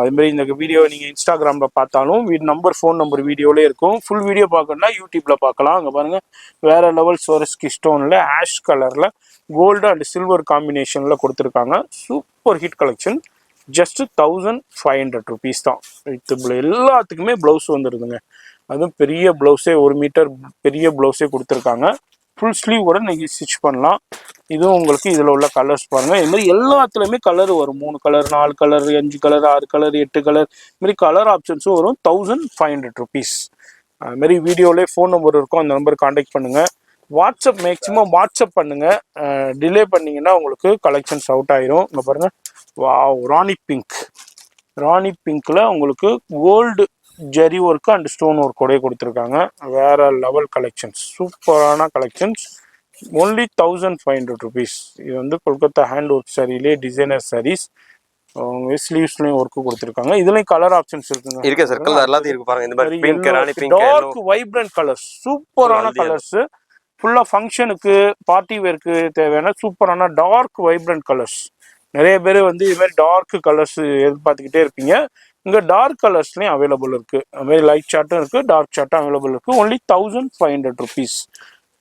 அது மாதிரி இந்த வீடியோ நீங்க இன்ஸ்டாகிராம்ல பார்த்தாலும் நம்பர் ஃபோன் நம்பர் வீடியோலே இருக்கும். ஃபுல் வீடியோ பார்க்கணும்னா யூடியூப்ல பார்க்கலாம். அங்க பாருங்க வேற லெவல் சோரஸ்கி ஸ்டோன்ல ஆஷ் கலர்ல கோல்டு அண்ட் சில்வர் காம்பினேஷன்ல கொடுத்துருக்காங்க. Super hit collection. Just 1500 rupees தான். எல்லாத்துக்குமே பிளவுஸ் வந்துருதுங்க. அதுவும் பெரிய பிளவுஸே 1 மீட்டர் பெரிய பிளவுஸே கொடுத்துருக்காங்க. ஃபுல் ஸ்லீவ் கூட நீங்க ஸ்டிச் பண்ணலாம். இதுவும் உங்களுக்கு இதுல உள்ள கலர்ஸ் பாருங்க. இது மாதிரி எல்லாத்துலயுமே கலர் வரும். 3 colour 4 colour 5 colour 6 colour 8 colour இது மாதிரி கலர் ஆப்ஷன்ஸும் வரும். 1500 ருபீஸ். அது மாதிரி வீடியோலேயே ஃபோன் நம்பர் இருக்கும், அந்த நம்பர் கான்டாக்ட் பண்ணுங்க. வாட்ஸ்அப் மேக்ஸிமம் வாட்ஸ்அப் பண்ணுங்க. டிலே பண்ணீங்கன்னா உங்களுக்கு கலெக்ஷன்ஸ் அவுட் ஆயிரும். இங்க பாருங்க வாவ் ராணி பிங்க். ராணி பிங்க்ல உங்களுக்கு gold zari work and stone work கூட கொடுத்துருக்காங்க. வேற லெவல் கலெக்ஷன்ஸ், சூப்பரான கலெக்ஷன்ஸ். Only 1500 rupees. இது வந்து கொல்கத்தா ஹேண்ட் ஒர்க் சாரிலே டிசைனர் சாரீஸ். ஸ்லீவ்ஸ்லயும் ஒர்க் கொடுத்துருக்காங்க. இதுலயும் கலர் ஆப்ஷன்ஸ் இருக்குங்க. இருக்கு சார், கலர் எல்லாத்தையும் இருக்கு பாருங்க. இந்த மாதிரி பிங்க் ராணி பிங்க் டார்க் வைப்ரண்ட் கலர்ஸ், சூப்பரான கலர்ஸ். ஃபுல்லா ஃபங்க்ஷனுக்கு பார்ட்டி வேருக்கு தேவையான சூப்பரான டார்க் வைப்ரண்ட் கலர்ஸ். நிறைய பேர் வந்து இது மாதிரி டார்க் கலர்ஸ் எதிர்பார்த்துக்கிட்டே இருப்பீங்க. இங்க டார்க் கலர்ஸ்லயும் அவைலபிள் இருக்கு. அது மாதிரி லைட் சார்ட்டும் இருக்கு, டார்க் சார்ட்டும் அவைலபிள் இருக்கு. Only 1500 rupees.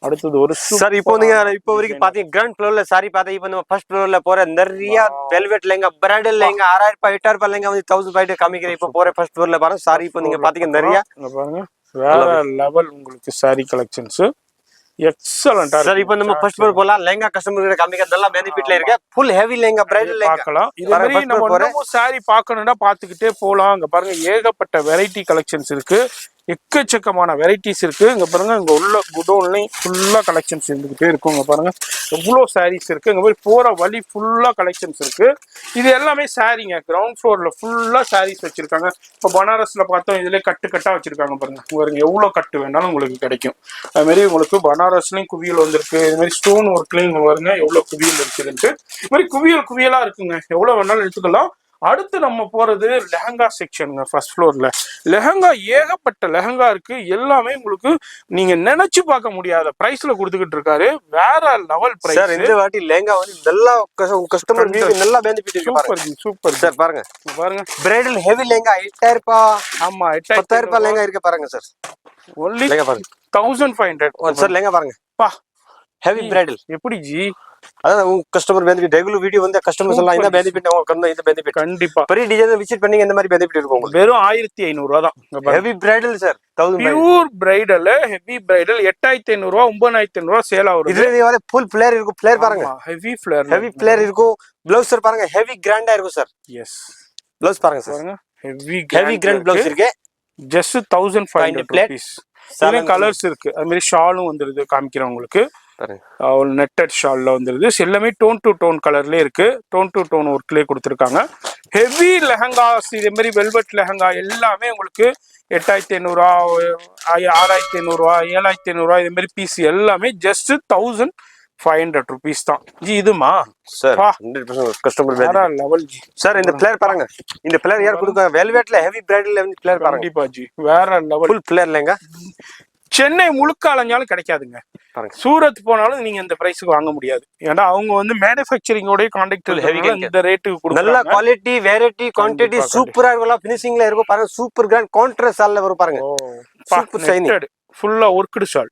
அடுத்தது ஒரு சார் இப்போ நீங்க இப்போ வரைக்கும் பாத்தீங்க கிரவுண்ட் ஃப்ளோர்ல சாரி பார்த்தா இப்போ நம்ம ஃபர்ஸ்ட் ஃப்ளோர்ல போற நிறைய வெல்வெட் லெஹங்கா பிரைடல் லெஹங்கா 6000 ரூபாய் 8000 ரூபாய் லெஹங்கா வந்து 1500 காமிக்கிறேன். இப்போ போற ஃபர்ஸ்ட் ஃப்ளோர்ல பாருங்க சாரி. இப்போ நீங்க பாத்தீங்க நிறைய பாருங்க வேற லெவல் உங்களுக்கு சாரி கலெக்ஷன்ஸ் எக்ஸலண்டா சார். இப்போ நம்ம ஃபர்ஸ்ட் ஃப்ளோர் போலாம். லெஹங்கா கஸ்டமருக்கு காமிக்க நல்ல பெனிஃபிட்ல இருக்கு. Full heavy lehenga bridal lehenga பார்க்கலாம். இது மாதிரி நம்ம இன்னும் சாரி பார்க்கணும்னா பார்த்துக்கிட்டே போலாம். அங்க பாருங்க ஏகப்பட்ட வெரைட்டி கலெக்ஷன்ஸ் இருக்கு. எக்கச்சக்கமான வெரைட்டிஸ் இருக்கு. இங்க பாருங்க இங்க உள்ள குடோன்லயும் ஃபுல்லா கலெக்ஷன்ஸ் இருந்துகிட்டே இருக்கும். இங்க பாருங்க எவ்வளவு சாரீஸ் இருக்கு. இங்க போய் போற வழி ஃபுல்லா கலெக்ஷன்ஸ் இருக்கு. இது எல்லாமே சாரீங்க. கிரவுண்ட் ஃப்ளோர்ல ஃபுல்லா சாரீஸ் வச்சிருக்காங்க. இப்போ பனாரஸ்ல பார்த்தோம், இதுல கட்டு கட்டா வச்சிருக்காங்க பாருங்க. பாருங்க எவ்வளவு கட்டு வேணாலும் உங்களுக்கு கிடைக்கும். அது மாதிரி உங்களுக்கு பனாரஸ்லயும் குவியல் வந்திருக்கு. இது மாதிரி ஸ்டோன் ஒர்க்லயும் பாருங்க எவ்வளவு குவியல் இருக்குதுன்ட்டு. இது மாதிரி குவியல் குவியலா இருக்குங்க. எவ்வளவு வேணாலும் எடுத்துக்கலாம். அடுத்து நம்ம போறது லெஹங்கா செக்ஷனுங்க. ஃபர்ஸ்ட் ஃப்ளோர்ல லெஹங்கா ஏகப்பட்ட லெஹங்கா இருக்கு. எல்லாமே உங்களுக்கு நீங்க நினைச்சு பார்க்க முடியாத பிரைஸ்ல கொடுத்துக்கிட்டு இருக்காரு. வேற லெவல் பிரைஸ். சார் இந்த வாட்டி லெஹங்கா வந்து நல்லா கஸ்டமர் நல்லா பெனிஃபிட் இருக்கு. Super super sir. பாருங்க பாருங்க பிரைடல் ஹெவி லெஹங்கா 8000 ரூபாய். ஆமா 10000 ரூபாய் லெஹங்கா இருக்கு பாருங்க சார். ஒன்லி லெஹங்கா பாருங்க 1500 சார். லெஹங்கா பாருங்க பா ஹெவி பிரைடல். எப்படி ஜி? அதான் உங்க கஸ்டமர் பெனிஃபிட் ரெகுலர் வீடியோ வந்து கஸ்டமர்ஸ் எல்லாம் இந்த பெனிஃபிட் உங்களுக்கு இந்த பெனிஃபிட் கண்டிப்பா பெரிய டிசைன் விசிட் பண்ணீங்க இந்த மாதிரி பெனிஃபிட் இருக்கும் உங்களுக்கு. வெறும் 1500 ரூபாய் தான். Heavy bridal sir. Pure bridal heavy bridal 8500 ரூபாய் 9500 ரூபாய் சேல் ஆகுது. இதுல வந்து ஃபுல் ஃபிளேர் இருக்கும். ஃபிளேர் பாருங்க ஹெவி ஃபிளேர். ஹெவி ஃபிளேர் இருக்கும். ப்ளவுஸ் சார் பாருங்க ஹெவி கிராண்டா இருக்கும் சார். எஸ் ப்ளவுஸ் பாருங்க சார். பாருங்க ஹெவி கிராண்ட் ப்ளவுஸ் இருக்கு. Just 1500 rupees. இதுல கலர்ஸ் இருக்கு. அது மாதிரி ஷாலும் வந்துருது காமிக்கிறேன் உங்களுக்கு. நெட்டட் ஷால்ல வந்துருது. எல்லாமே டோன் டு டோன் கலர்ல இருக்கு. டோன் டு டோன் ஒர்க்லயே கொடுத்துருக்காங்க. ஹெவி லெஹங்காஸ் இதே மாதிரி வெல்வெட் லெஹங்கா எல்லாமே உங்களுக்கு 8500 ரூபாய் 6500 ரூபாய் 7500 ரூபாய் இதே மாதிரி பீஸ் எல்லாமே ஜஸ்ட் 1500 500 rupees தான் ஜி. இதுமா சார் பா 100% கஸ்டமர் வேற லெவல் ஜி. சார் இந்த பிளேயர் பாருங்க, இந்த பிளேயர் யார் கொடுக்க வெல்வெட்ல ஹெவி பிரைடல் பிளேயர் பாருங்க, கண்டிப்பா ஜி வேற level. Full flare lehenga. Chennai முழுக்க அலைஞ்சாலும் கிடைக்காதுங்க. பாருங்க சூரத் போனாலும் நீங்க இந்த பிரைஸ்க்கு வாங்க முடியாது. ஏன்னா அவங்க வந்து மேனுஃபேக்சரிங்கோட கான்டாக்ட் heavy இந்த ரேட்டுக்கு நல்ல கொடுக்குறாங்க. குவாலிட்டி வெரைட்டி குவான்டிட்டி கண்டிப்பா, சூப்பரா இருக்கும். ஃபினிஷிங்ல இருக்கும் பாருங்க, சூப்பர் கிராண்ட் கான்ட்ராஸ்ட் சால்ல வரும் பாருங்க, சூப்பர் ஷைனிங் ஃபுல்லா ஒர்க்டு ஷால்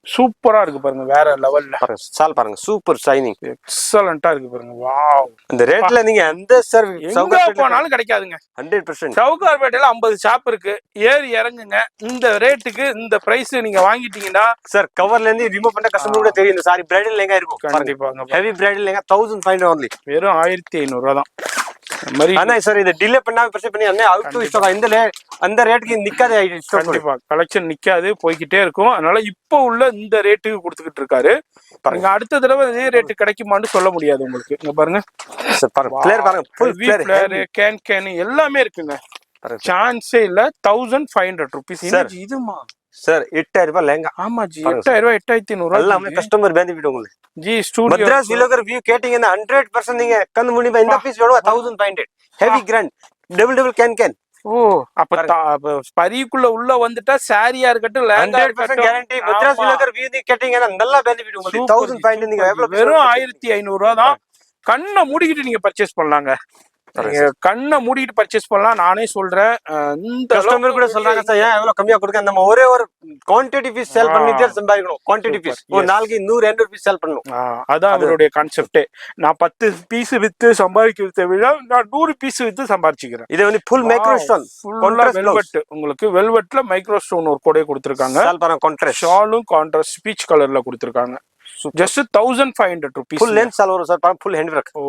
சூப்பரா இருக்கு பாருங்க. வேற லெவல்ல பாருங்க சால் பாருங்க, சூப்பர் ஷைனிங் எக்ஸலண்டா இருக்கு பாருங்க. வாவ். இந்த ரேட்ல நீங்க எந்த சார் எங்க போனாலும் கிடைக்காதுங்க. 100% சவுகார்பேட்டையில 50 ஷாப் இருக்கு. ஏறி இறங்குங்க. இந்த ரேட்டுக்கு இந்த பிரைஸ் நீங்க வாங்கிட்டீங்கன்னா சார் கவர்ல இருந்து ரிமூவ் பண்ண கஸ்டமர் கூட தெரியும் இந்த சாரி பிரைடல் லெங்க இருக்கும். கண்டிப்பாங்க. ஹெவி பிரைடல் லெங்க 1500 only, வெறும் 1500 ரூபா தான். மாதிரி ஆனா சார் இது டிலே பண்ணாம பிரச்சனை பண்ணி அவுட் டு ஸ்டாக் இந்த அந்த ரேட்டுக்கு நிக்காத ஸ்டாக். கண்டிப்பா கலெக்ஷன் நிக்காது, போய்கிட்டே இருக்கும். அதனால இப்போ உள்ள இந்த ரேட்டுக்கு கொடுத்துக்கிட்டு இருக்காரு. நீங்க அடுத்த தடவை இதே ரேட்டு கிடைக்குமான்னு சொல்ல முடியாது உங்களுக்கு. இங்க பாருங்க சார் பாருங்க பிளேயர் பாருங்க, ஃபுல் பிளேயர் கேன் எல்லாமே இருக்குங்க. சான்ஸே இல்ல. 1500 rupees. இதுமா சார் 8000 ரூபாய் லெங்கா. ஆமா ஜி 8000 ரூபாய் 8500 எல்லாமே கஸ்டமர் பெனிஃபிட் உங்களுக்கு ஜி. ஸ்டூடியோ மദ്രാസ് விலோகர் வியூ கேட்டிங்கன்னா 100% நீங்க கண்ணு முடி இந்த பீஸ் வேணும் 1500 ஹெவி கிராண்ட் டபுள் கேன். ஓ அப்ப பரிக்குள்ள உள்ள வந்துட்டா சாரியா இருக்கட்டும், லேங்கா 100% கேரண்டி. மദ്രാസ് விலோகர் வியூ நீங்க கேட்டிங்கன்னா நல்ல பெனிஃபிட் உங்களுக்கு. 1500 நீங்க எவ்வளவு வெறும் 1500 ரூபா தான். கண்ணை மூடிக்கிட்டு நீங்க பர்ச்சேஸ் பண்ணலாங்க. நீங்க கண்ணை மூடிட்டு பர்ச்சேஸ் பண்ணலாம். நானே சொல்றேன். இந்த கஸ்டமர் கூட சொல்றாங்க சார் ஏன் எவ்வளவு கம்மியா கொடுக்க, நம்ம ஒரே ஒரு குவான்டிட்டி பீஸ் சேல் பண்ணிட்டே சம்பாதிக்கணும். குவான்டிட்டி பீஸ் ஒரு நாளைக்கு 100-200 பீஸ் சேல் பண்ணணும். அதான் அவருடைய கான்செப்டே. நான் 10 பீஸ் வித்து சம்பாதிக்கிறத விட நான் 100 பீஸ் வித்து சம்பாதிச்சுக்கிறேன். இது வந்து ஃபுல் மைக்ரோ ஸ்டோன் வெல்வெட். உங்களுக்கு வெல்வெட்ல மைக்ரோ ஸ்டோன் ஒரு கூட கொடுத்திருக்காங்க. கான்ட்ராஸ்ட் ஷாலும் கான்ட்ராஸ்ட் பீச் கலர்ல கொடுத்திருக்காங்க. Just 1500 rupees. ஃபுல் லென்த் சால் வரும் சார், ஃபுல் ஹேண்ட் ஒர்க். ஓ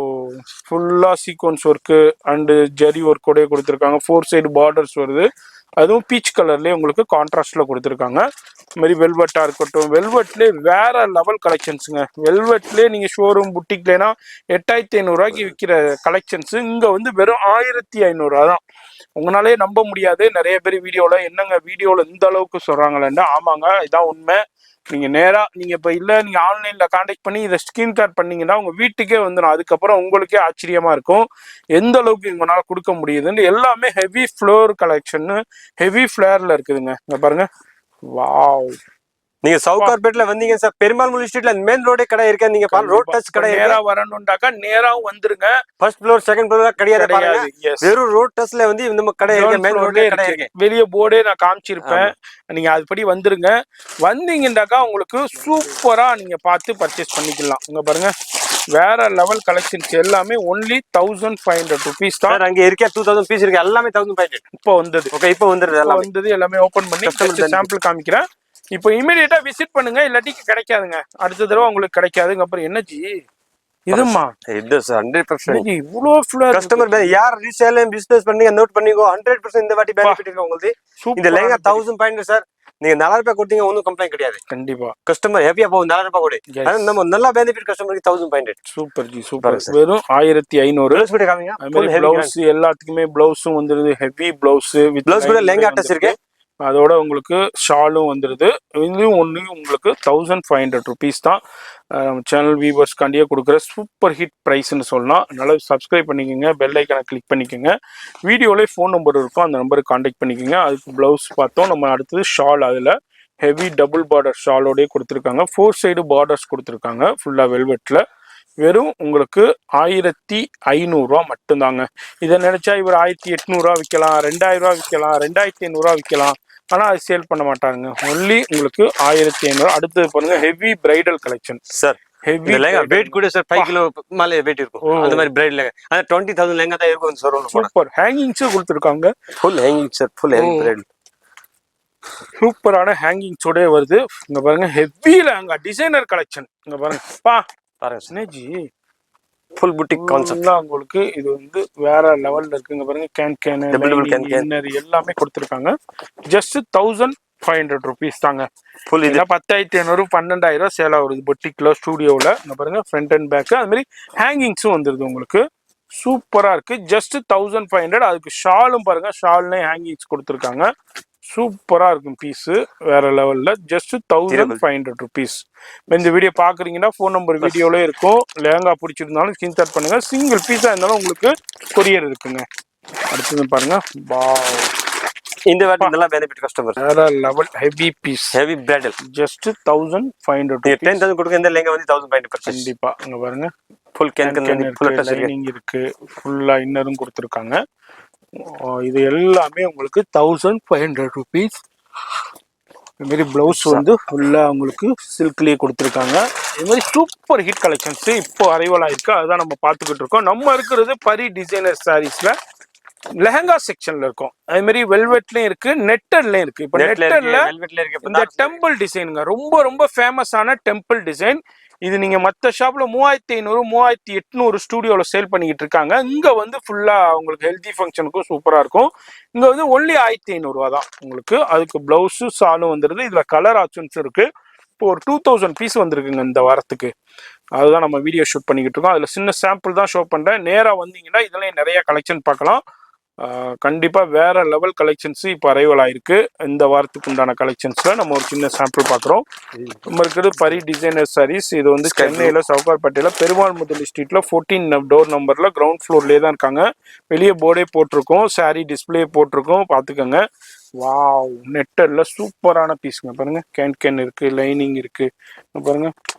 ஃபுல்லா sequence work and Jerry work கூட கொடுத்திருக்காங்க. 4 சைடு பார்டர்ஸ் வருது. அதுவும் பீச் கலர்லயே உங்களுக்கு கான்ட்ராஸ்ட்ல கொடுத்திருக்காங்க. இந்த மாதிரி வெல்வெட்டா இருக்கட்டும், வெல்வெட்லேயே வேற லெவல் கலெக்ஷன்ஸுங்க. வெல்வெட்லேயே நீங்க ஷோரூம் புட்டிக்லேனா 8500 ரூபாய்க்கு விற்கிற கலெக்ஷன்ஸ் இங்க வந்து வெறும் 1500 ரூபா தான். உங்களாலே நம்ப முடியாது. நிறைய பேர் வீடியோல என்னங்க வீடியோல இந்த அளவுக்கு சொல்றாங்களேன்னா, ஆமாங்க இதான் உண்மை. நீங்க நேரா நீங்க இப்ப இல்ல நீங்க ஆன்லைன்ல கான்டாக்ட் பண்ணி இதை ஸ்கிரீன் ஷாட் பண்ணீங்கன்னா உங்க வீட்டுக்கே வந்துடும். அதுக்கப்புறம் உங்களுக்கே ஆச்சரியமா இருக்கும் எந்த அளவுக்கு உங்களால கொடுக்க முடியுதுன்னு. எல்லாமே ஹெவி ஃப்ளோர் கலெக்ஷன், ஹெவி ஃபிளேர்ல இருக்குதுங்க. இங்க பாருங்க. வாவ். நீங்க சவுகார்பேட்ல வந்தீங்க சார், பெருமாள் முள்ளி ஸ்ட்ரீட்ல மெயின் ரோடே கடை இருக்கு. நீங்க பாருங்க ரோட் டச் கடை நேரா வரணும்டாக்கா நேராவும் வந்துருங்க. ஃபர்ஸ்ட் ஃப்ளோர் செகண்ட் ஃப்ளோர் கிடையாது பாருங்க. வெறும் ரோட் டச்ல வந்து இந்த கடை இருக்கு, மெயின் ரோட்ல கடை இருக்கு. வெளிய போர்டே நான் காமிச்சிருப்பேன். நீங்க அதுபடி வந்துருங்க. வந்தீங்கன்னாக்கா உங்களுக்கு சூப்பரா நீங்க பார்த்து பர்ச்சேஸ் பண்ணிக்கலாம். இங்க பாருங்க வேற லெவல் கலெக்ஷன்ஸ் எல்லாமே ஒன்லி 1500 rupees தான். அங்க இருக்க 2000 பீஸ் இருக்கு, எல்லாமே 1500. இப்போ வந்தது. ஓகே இப்போ வந்தது எல்லாமே ஓபன் பண்ணி சாம்பிள் காமிக்கிறேன். இப்போ இமிடியேட்டா விசிட் பண்ணுங்க, இல்லாட்டி கிடைக்காதுங்க. அடுத்த தடவை உங்களுக்கு கிடைக்காதுங்க. அப்புறம் என்ன ஜி இதுமா இது 100% இவ்ளோ ஃப்ளோர் கஸ்டமர் யார் ரீசேல் பிசினஸ் பண்ணீங்க நோட் பண்ணிக்கோ. 100% இந்த வாட்டி பெனிஃபிட் இருக்கு உங்களுக்கு. இந்த லெங்கா 1500 சார், நீங்க 4000 ரூபாய் கொடுத்தீங்க ஒன்னும் கம்ப்ளைண்ட் கிடையாது. கண்டிப்பா கஸ்டமர் ஹேப்பியா போகும். 4000 ரூபாய் கூட ஆனா நம்ம நல்ல பெனிஃபிட் கஸ்டமருக்கு 1500. Super ji super. வெறும் 1500. பிளவுஸ் எல்லாத்துக்குமே பிளவுஸும் வந்துருது. ஹெவி பிளவுஸ் வித் பிளவுஸ் கூட லெங்கா அட்டாச் இருக்கு. அதோட உங்களுக்கு ஷாலும் வந்துருது. இதுவும் ஒன்று உங்களுக்கு 1500 rupees தான். சேனல் வியூவர்ஸ் காண்டியே கொடுக்குற சூப்பர் ஹிட் ப்ரைஸ்ன்னு சொல்லலாம். அதனால சப்ஸ்கிரைப் பண்ணிக்கோங்க, பெல் ஐக்கனை கிளிக் பண்ணிக்கோங்க. வீடியோலேயே ஃபோன் நம்பர் இருக்கும், அந்த நம்பருக்கு காண்டாக்ட் பண்ணிக்கோங்க. அதுக்கு ப்ளவுஸ் பார்த்தோம். நம்ம அடுத்தது ஷால். அதில் ஹெவி டபுள் பார்டர் ஷாலோடய கொடுத்துருக்காங்க. 4 சைடு பார்டர்ஸ் கொடுத்துருக்காங்க ஃபுல்லாக வெல்வெட்டில். வெறும் உங்களுக்கு 1500 ரூபா மட்டும்தாங்க. இதை நினைச்சா இவர் 1800 ரூபா விற்கலாம், 2000 ரூபா விற்கலாம், 2500 ரூபா விற்கலாம். ஆனா அது சேல் பண்ண மாட்டாங்க. ஒன்லி உங்களுக்கு 1500. அடுத்தது பாருங்க heavy bridal collection sir. Heavy weight கூட சார் 5 கிலோ மேல வெயிட் இருக்கும். அந்த மாதிரி பிரைட் லெங்கா அது 20000 லெங்கா தான் இருக்கும் சார். சூப்பர் ஹேங்கிங்ஸ் கொடுத்துருக்காங்க. Full hanging sir, full heavy bridal. சூப்பரான ஹேங்கிங்ஸோட வருது. இங்க பாருங்க ஹெவி லெங்கா டிசைனர் கலெக்ஷன். இங்க பாருங்க பாருங்க சினேஜி ஃபுல் புட்டிக் கான்செப்ட் உங்களுக்கு. இது வந்து வேற லெவல்ல இருக்குங்க. பாருங்க கேன் எல்லாமே கொடுத்துருக்காங்க. ஜஸ்ட் 1500 rupees தாங்க. ஃபுல் இது 10500 12000 சேல் ஆகுது பொட்டிக்ல ஸ்டுடியோவில். இங்க பாருங்க ஃப்ரண்ட் அண்ட் பேக். அது மாதிரி ஹேங்கிங்ஸும் வந்துருது உங்களுக்கு. சூப்பரா இருக்கு. ஜஸ்ட் 1500. அதுக்கு ஷாலும் பாருங்க, ஷால்னே ஹேங்கிங்ஸ் கொடுத்துருக்காங்க. சூப்பரா இருக்கும் பீஸ், வேற லெவல்ல. Just 1500 rupees. இந்த வீடியோ பாக்குறீங்கன்னா ஃபோன் நம்பர் வீடியோல இருக்கும். லெஹங்கா பிடிச்சிருந்தாலும் ஸ்கிரீன்ஷாட் பண்ணுங்க. சிங்கிள் பீஸா இருந்தாலும் உங்களுக்கு கொரியர் இருக்குங்க. அடுத்தது பாருங்க, இந்த வாட்டி நல்லா பெனிஃபிட் கஸ்டமர். வேற level heavy piece, heavy bridal. Just 1500 rupees. 10,000 கொடுங்க, இந்த லெஹங்கா வந்து 1500 பர்ச்சேஸ். கண்டிப்பா. அங்க பாருங்க, full can full touch lining இருக்கு, ஃபுல்லா இன்னரும் கொடுத்துருக்காங்க. இது எல்லாமே உங்களுக்கு 1500 rupees. இது மாதிரி பிளவுஸ் வந்து ஃபுல்லா உங்களுக்கு சில்க்லயே கொடுத்துருக்காங்க. இது மாதிரி சூப்பர் ஹிட் கலெக்ஷன்ஸ் இப்போ அரைவல் ஆயிருக்கு, அதுதான் நம்ம பார்த்துக்கிட்டு இருக்கோம். நம்ம இருக்கிறது பரி டிசைனர் சாரீஸ்ல லெஹங்கா செக்ஷன்ல இருக்கும். அதே மாதிரி வெல்வெட்லயும் இருக்கு, நெட்டட்லயும் இருக்கு. இப்போ நெட்டட்ல இந்த டெம்பிள் டிசைனுங்க, ரொம்ப ரொம்ப ஃபேமஸான டெம்பிள் டிசைன். இது நீங்க மற்ற ஷாப்ல 3500 3800 ஸ்டுடியோல சேல் பண்ணிக்கிட்டு இருக்காங்க. இங்க வந்து ஃபுல்லா உங்களுக்கு ஹெல்தி ஃபங்க்ஷனுக்கும் சூப்பரா இருக்கும். இங்க வந்து ஒன்லி 1500 ரூபா தான் உங்களுக்கு. அதுக்கு பிளவுஸு சாலும் வந்துருது. இதுல கலர் ஆப்ஷன்ஸ் இருக்கு. இப்போ ஒரு 2000 பீஸ் வந்திருக்குங்க இந்த வாரத்துக்கு. அதுதான் நம்ம வீடியோ ஷூட் பண்ணிக்கிட்டு இருக்கோம். அதுல சின்ன சாம்பிள் தான் ஷோ பண்றேன். நேரா வந்தீங்கன்னா இதுலயும் நிறைய கலெக்ஷன் பார்க்கலாம். கண்டிப்பா வேற லெவல் கலெக்ஷன்ஸ் இப்போ அரைவல் ஆயிருக்கு. இந்த வாரத்துக்கு உண்டான கலெக்ஷன்ஸ்ல நம்ம ஒரு சின்ன சாம்பிள் பாக்குறோம். நம்ம இருக்கிறது பரி டிசைனர் சாரீஸ். இது வந்து சென்னையில சவுகார்பேட்டையில பெருமாள் முதலி ஸ்ட்ரீட்ல 14 டோர் நம்பர்ல கிரவுண்ட் ஃப்ளோர்லயே தான் இருக்காங்க. வெளியே போர்டே போட்டிருக்கோம், சாரி டிஸ்பிளே போட்டிருக்கோம், பாத்துக்கோங்க. வாவ், நெட்டர்ல சூப்பரான பீஸுங்க. பாருங்க, கேன் இருக்கு, லைனிங் இருக்கு. பாருங்க,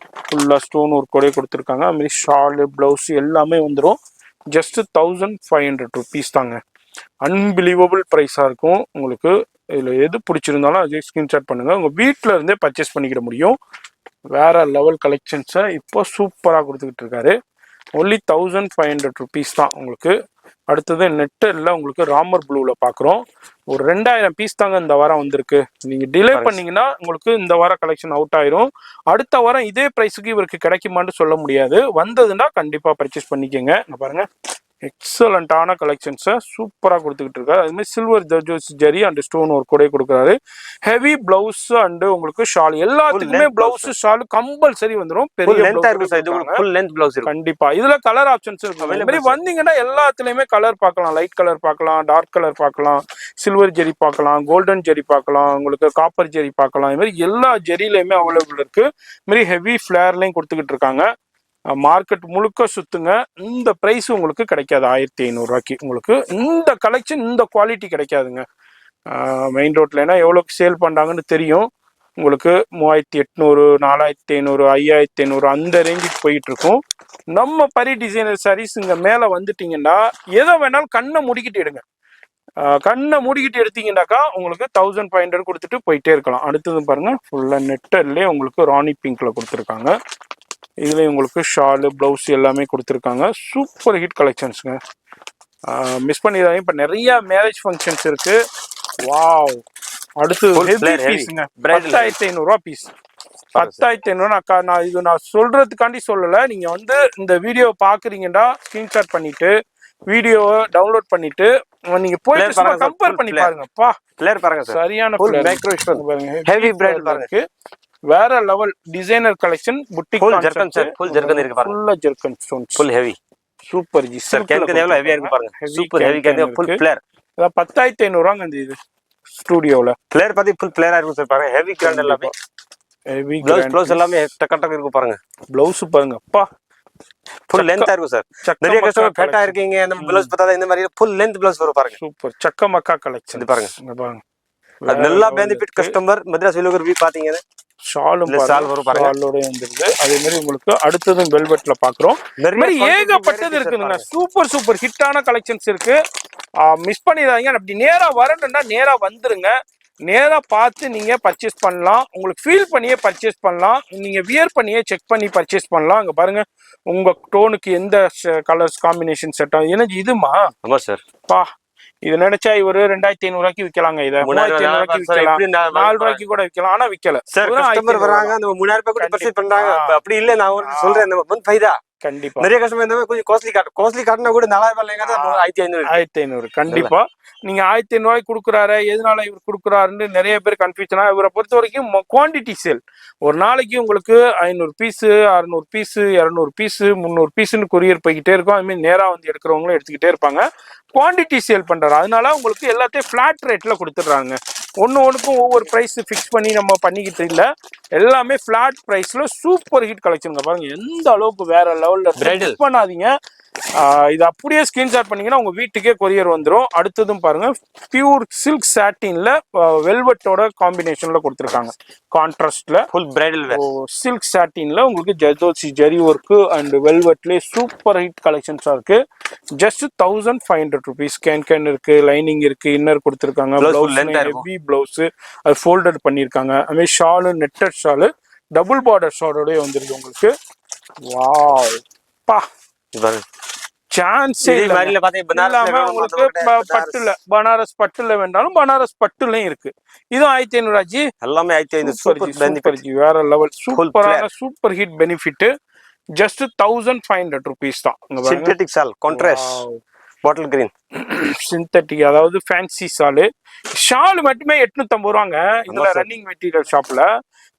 ஃபுல்லா ஸ்டோன் ஒர்க் கூட கொடுத்துருக்காங்க. அது மாதிரி ஷாலு, பிளவுஸ் எல்லாமே வந்துடும். ஜஸ்ட் 1500 rupees தாங்க. அன்பிலீவபிள் ப்ரைஸாக இருக்கும் உங்களுக்கு. இதில் எது பிடிச்சிருந்தாலும் அதே ஸ்க்ரீன்ஷாட் பண்ணுங்கள். உங்கள் வீட்டில் இருந்தே பர்ச்சேஸ் பண்ணிக்கிட முடியும். வேற லெவல் கலெக்ஷன்ஸை இப்போ சூப்பராக கொடுத்துக்கிட்டு இருக்காரு. ஒன்லி 1500 rupees தான் உங்களுக்கு. அடுத்தது நெட்டில் உங்களுக்கு ராமர் ப்ளூவில் பார்க்குறோம். ஒரு 2000 பீஸ் தாங்க இந்த வாரம் வந்திருக்கு. நீங்கள் டிலே பண்ணீங்கன்னா உங்களுக்கு இந்த வாரம் கலெக்ஷன் அவுட் ஆயிரும். அடுத்த வாரம் இதே ப்ரைஸுக்கு இவருக்கு கிடைக்குமான்னு சொல்ல முடியாது. வந்ததுன்னா கண்டிப்பாக பர்ச்சேஸ் பண்ணிக்கோங்க. பாருங்க, எக்ஸலண்டான கலெக்ஷன்ஸை சூப்பராக கொடுத்துக்கிட்டு இருக்காரு. அது மாதிரி silver zari and stone work கூட கொடுக்குறாரு. ஹெவி பிளவுஸ் அண்ட் உங்களுக்கு ஷால், எல்லாத்துக்குமே பிளவுஸ் ஷால் கம்பல்சரி வந்துடும். பெரிய கண்டிப்பா இதுல கலர் ஆப்ஷன்ஸ் இருக்கு. வந்தீங்கன்னா எல்லாத்துலயுமே கலர் பார்க்கலாம். லைட் கலர் பார்க்கலாம், டார்க் கலர் பார்க்கலாம், சில்வர் ஜெரி பார்க்கலாம், கோல்டன் ஜெரி பார்க்கலாம், உங்களுக்கு காப்பர் ஜெரி பார்க்கலாம். இது மாதிரி எல்லா ஜெரிலையுமே அவைலபிள் இருக்கு. இது மாதிரி ஹெவி ஃபிளேர்லையும் கொடுத்துக்கிட்டு இருக்காங்க. மார்க்கெட் முழுக்க சுத்துங்க, இந்த பிரைஸ் உங்களுக்கு கிடைக்காது. 1500 ரூபாய்க்கு உங்களுக்கு இந்த கலெக்ஷன், இந்த குவாலிட்டி கிடைக்காதுங்க. மெயின் ரோட்லனா எவ்வளோக்கு சேல் பண்றாங்கன்னு தெரியும் உங்களுக்கு. 3800, 4500, 5500 அந்த ரேஞ்சுக்கு போயிட்டு இருக்கும். நம்ம பரி டிசைனர் சாரீஸ் இங்க மேல வந்துட்டீங்கன்னா எதை வேணாலும் கண்ணை மூடிக்கிட்டு எடுங்க. கண்ணை மூடிக்கிட்டு எடுத்தீங்கன்னாக்கா உங்களுக்கு 1500 கொடுத்துட்டு போயிட்டே இருக்கலாம். அடுத்தது பாருங்க, ஃபுல்லா நெட்டர்லேயே உங்களுக்கு ராணி பிங்க்ல கொடுத்துருக்காங்க. இதுல உங்களுக்கு ஷாலு, பிளவுஸ் எல்லாமே கொடுத்துருக்காங்க. சூப்பர் ஹிட் கலெக்ஷன்ஸுங்க, மிஸ் பண்ணிடாதீங்க. இப்போ நிறைய மேரேஜ் ஃபங்க்ஷன்ஸ் இருக்கு. வாவ், அடுத்து 1500 ரூபா பீஸ். 10500. நான் சொல்றதுக்காண்டி சொல்லலை. நீங்க வந்து இந்த வீடியோ பாக்குறீங்கன்னா ஸ்கிரீன்ஷாட் பண்ணிட்டு வீடியோவை டவுன்லோட் பண்ணிட்டு நீங்க போயிட்டு கம்பேர் பண்ணி பாருங்கப்பா. பாருங்க, சரியான ஹெவி பிரைடல் பாருங்க. வேற level designer collection, boutique full zircon set, full zircon இருக்கு பாருங்க. ஃபுல்லா zircon stones, full heavy, super G. Sir can எவ்வளவு ஹெவியா இருக்கு பாருங்க. Super heavy can, full flare. 10500 ரூபாங்க இந்த ஸ்டுடியோல. ஃபிளேர் பாத்தி ஃபுல் ஃபிளேரா இருக்கும் சார். பாருங்க, ஹெவி கிராண்ட் எல்லாமே. ஹெவி ப்ளவுஸ் எல்லாமே டக்கட்டக் இருக்கு பாருங்க. ப்ளவுஸ் பாருங்க, அப்பா ஃபுல் லென்த்தா இருக்கும் சார். நிறைய கஸ்டமர் ஃபேட்டா இருக்கீங்க, அந்த ப்ளவுஸ் பத்தாத, இந்த மாதிரி ஃபுல் லென்த் ப்ளவுஸ் வரும் பாருங்க. சூப்பர் சக்க மக்கா கலெக்ஷன். இது பாருங்க, இங்க பாருங்க. அது நல்லா பெனிஃபிட் கஸ்டமர். மദ്രാസ് விலோகர் வீ பாத்தீங்க, ஷாலும் ஷால் வரும் பாருங்க, ஷாலோட வந்துருது. அதே மாதிரி உங்களுக்கு அடுத்ததும் வெல்வெட்ல பாக்குறோம். மாதிரி ஏகப்பட்டது இருக்குங்க. சூப்பர் ஹிட்டான கலெக்ஷன்ஸ் இருக்கு. மிஸ் பண்ணிடாதீங்க. அப்படி நேரா வரணும்னா நேரா வந்துருங்க. நேரா பார்த்து நீங்க பர்ச்சேஸ் பண்ணலாம். உங்களுக்கு ஃபீல் பண்ணியே பர்ச்சேஸ் பண்ணலாம். நீங்க வியர் பண்ணியே செக் பண்ணி பர்ச்சேஸ் பண்ணலாம். அங்க பாருங்க, உங்க டோனுக்கு எந்த கலர்ஸ் காம்பினேஷன் செட் ஆகும். எனக்கு இதுமா? ஆமா சார். பா, இது நினைச்சா இவரு 2500 ரூபாய்க்கு விக்கலாங்க. இதை 3500 ரூபாய்க்கு விக்கலாம், 4 ரூபாய்க்கு கூட விக்கலாம். ஆனா விக்கல சார். கஸ்டமர் வராங்க, அந்த 3000 ரூபாய் கூட பர்ச்சேஸ் பண்றாங்க. அப்படி இல்ல, நான் சொல்றேன், நம்ம முன் ஃபைதா கண்டிப்பா. நிறைய கஸ்டமர் இந்த கொஞ்சம் காஸ்ட்லி காட்டினா கூட 4000 ரூபாய் 1500 கண்டிப்பா. நீங்க 1500 ரூபாய்க்கு கொடுக்குறாரு, எதனால இவர் கொடுக்குறாருன்னு நிறைய பேர் கன்ஃபியூஷனா. இவரை பொறுத்த வரைக்கும் குவான்டிட்டி சேல். ஒரு நாளைக்கு உங்களுக்கு 500 பீஸ், 600 பீஸ், 200 பீஸ், 300 பீஸ்ன்னு கொரியர் போய்கிட்டே இருக்கும். அதுமாதிரி நேரா வந்து எடுக்கிறவங்களும் எடுத்துக்கிட்டே இருப்பாங்க. குவாண்டிட்டி சேல் பண்றாரு. அதனால உங்களுக்கு எல்லாத்தையும் ஃபிளாட் ரேட்ல கொடுத்துட்றாங்க. ஒன்றுக்கும் ஒவ்வொரு ப்ரைஸ் ஃபிக்ஸ் பண்ணி நம்ம பண்ணிக்கிட்டு இல்லை, எல்லாமே ஃபிளாட் ப்ரைஸ்ல சூப்பர் ஹிட் கலெக்ஷன் பாருங்க. எந்த அளவுக்கு வேற லெவல்ல மிஸ் பண்ணாதீங்க. இது அப்படியே ஸ்கிரீன்ஷாட் பண்ணீங்கன்னா உங்க வீட்டுக்கே கொரியர் வந்துடும். அடுத்ததும் பாருங்க, பியூர் சில்க் சாட்டின்ல வெல்வெட்டோட காம்பினேஷன்ல கொடுத்துருக்காங்க. கான்ட்ராஸ்ட்ல ஃபுல் பிரைடல் வேர் சில்க் சாட்டின்ல உங்களுக்கு ஜர்தோசி ஜரி ஒர்க் அண்ட் வெல்வெட்லேயே சூப்பர் ஹிட் கலெக்ஷன்ஸா இருக்கு. Just 1500 rupees. கேன் இருக்கு, லைனிங் இருக்கு, இன்னர் கொடுத்துருக்காங்க, ஹெவி பிளவுஸ் அது ஃபோல்டட் பண்ணிருக்காங்க. அதுமாதிரி shawl netted shawl double border ஷாலோடய வந்துருக்கு உங்களுக்கு. வாவ் பா சான்ஸே இல்லாம உங்களுக்கு பட்டுல பனாரஸ் பட்டுல வேண்டாலும் பனாரஸ் பட்டுலயும் இருக்கு. இதுவும் 1500 ஆச்சு. எல்லாமே 1500 வேற லெவல் சூப்பரான super hit benefit. Just 1500 rupees தான். சிந்தெட்டிக் சால் கான்ட்ராஸ்ட் பாட்டில் கிரீன் சிந்தெட்டிக், அதாவது ஃபேன்சி ஷாலு. ஷால் மட்டுமே 850 ரூபாங்க. இதுல ரன்னிங் மெட்டீரியல் ஷாப்ல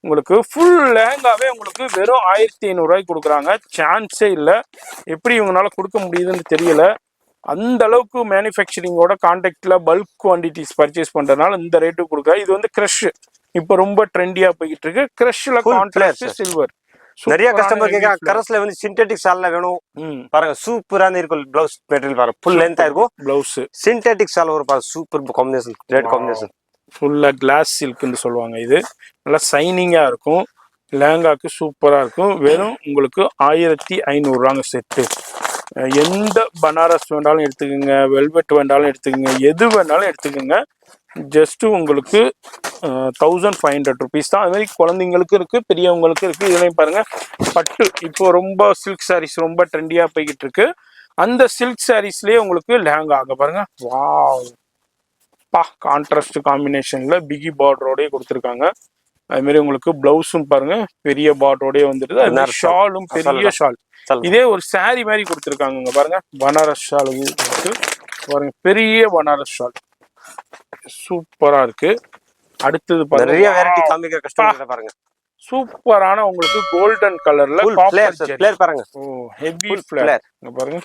உங்களுக்கு ஃபுல் லேங்காவே உங்களுக்கு வெறும் 1500 ரூபாய்க்கு கொடுக்குறாங்க. சான்ஸே இல்லை. எப்படி இவங்களால கொடுக்க முடியுதுன்னு தெரியல. அந்த அளவுக்கு மேனுஃபேக்சரிங்கோட கான்டாக்ட்ல பல்க் குவான்டிட்டிஸ் பர்ச்சேஸ் பண்றதுனால இந்த ரேட்டு கொடுக்குறாங்க. இது வந்து கிரஷ் இப்போ ரொம்ப ட்ரெண்டியா போய்கிட்டு இருக்கு. கிரஷ்ல கான்ட்ராஸ்ட் சில்வர். நிறைய கஸ்டமர் கேக்குறாங்க கரஸ்ல வந்து சிந்தெட்டிக் சால்ல வேணும் பாருங்க. சூப்பரான இருக்கும் ப்ளவுஸ் மெட்டீரியல் பாருங்க, ஃபுல் லென்த்தா இருக்கும் ப்ளவுஸ். சிந்தெட்டிக் சால் ஒரு பாருங்க சூப்பர் காம்பினேஷன், ரெட் காம்பினேஷன். ஃபுல்லா கிளாஸ் சில்க்னு சொல்லுவாங்க. இது நல்லா சைனிங்கா இருக்கும். லேங்காக்கு சூப்பரா இருக்கும். வெறும் உங்களுக்கு 1500 ரூபாங்க செட்டு. எந்த பனாரஸ் வேண்டாலும் எடுத்துக்கோங்க, வெல்வெட் வேண்டாலும் எடுத்துக்கோங்க, எது வேணாலும் எடுத்துக்கோங்க. ஜஸ்ட் உங்களுக்கு 1500 rupees தான். அது மாதிரி குழந்தைங்களுக்கு இருக்கு, பெரியவங்களுக்கு இருக்கு. இதுலையும் பாருங்க பட்டு இப்போ ரொம்ப சில்க் சாரீஸ் ரொம்ப ட்ரெண்டியா போய்கிட்டு இருக்கு. அந்த சில்க் சாரீஸ்லயே உங்களுக்கு லேங்கா ஆக பாருங்க. வாவ் பா கான்ட்ராஸ்ட் காம்பினேஷன்ல பிகி பார்டரோடய கொடுத்துருக்காங்க. அது மாதிரி உங்களுக்கு பிளவுஸும் பாருங்க பெரிய பார்டரோடய வந்துடுது. அது மாதிரி ஷாலும் பெரிய ஷால். இதே ஒரு சாரி மாதிரி கொடுத்துருக்காங்க பாருங்க. பனாரஸ் ஷால் பாருங்க, பெரிய பனாரஸ் ஷால் சூப்பரா இருக்கு. அடுத்தது நிறைய வெரைட்டி காமிக்கிற கஸ்டமர் பாருங்க. சூப்பரான உங்களுக்கு கோல்டன் கலர்ல ஃபிளேர் பாருங்க. ஹெவி ஃபிளேர் பாருங்க.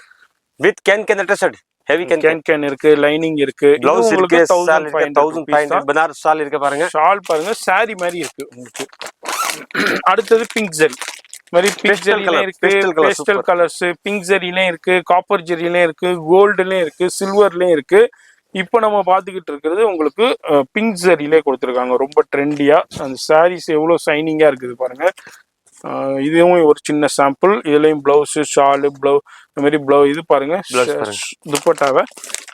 With can attached heavy can இருக்கு, லைனிங் இருக்கு, ப்ளவுஸ் இருக்கு. 1500 பனாரஸ் ஷால் இருக்கு பாருங்க. ஷால் பாருங்க சாரி மாதிரி இருக்கு உங்களுக்கு. அடுத்தது பிங்க் ஜெரி மாதிரி, பிங்க் ஜெரில இருக்கு, பேஸ்டல் கலர்ஸ் பிங்க் ஜெரிலயும் இருக்கு, காப்பர் ஜெரிலயும் இருக்கு, கோல்டுலயும் இருக்கு, சில்வர்லயும் இருக்கு. இப்போ நம்ம பார்த்துக்கிட்டு இருக்கிறது உங்களுக்கு பிங்க் ஜெரிலே கொடுத்துருக்காங்க. ரொம்ப ட்ரெண்டியா அந்த சாரீஸ் எவ்வளோ சைனிங்கா இருக்குது பாருங்க. இதுவும் ஒரு சின்ன சாம்பிள். இதுலயும் பிளவுஸ் ஷாலு பிளவு இந்த மாதிரி இது பாருங்க. துப்பட்டாவை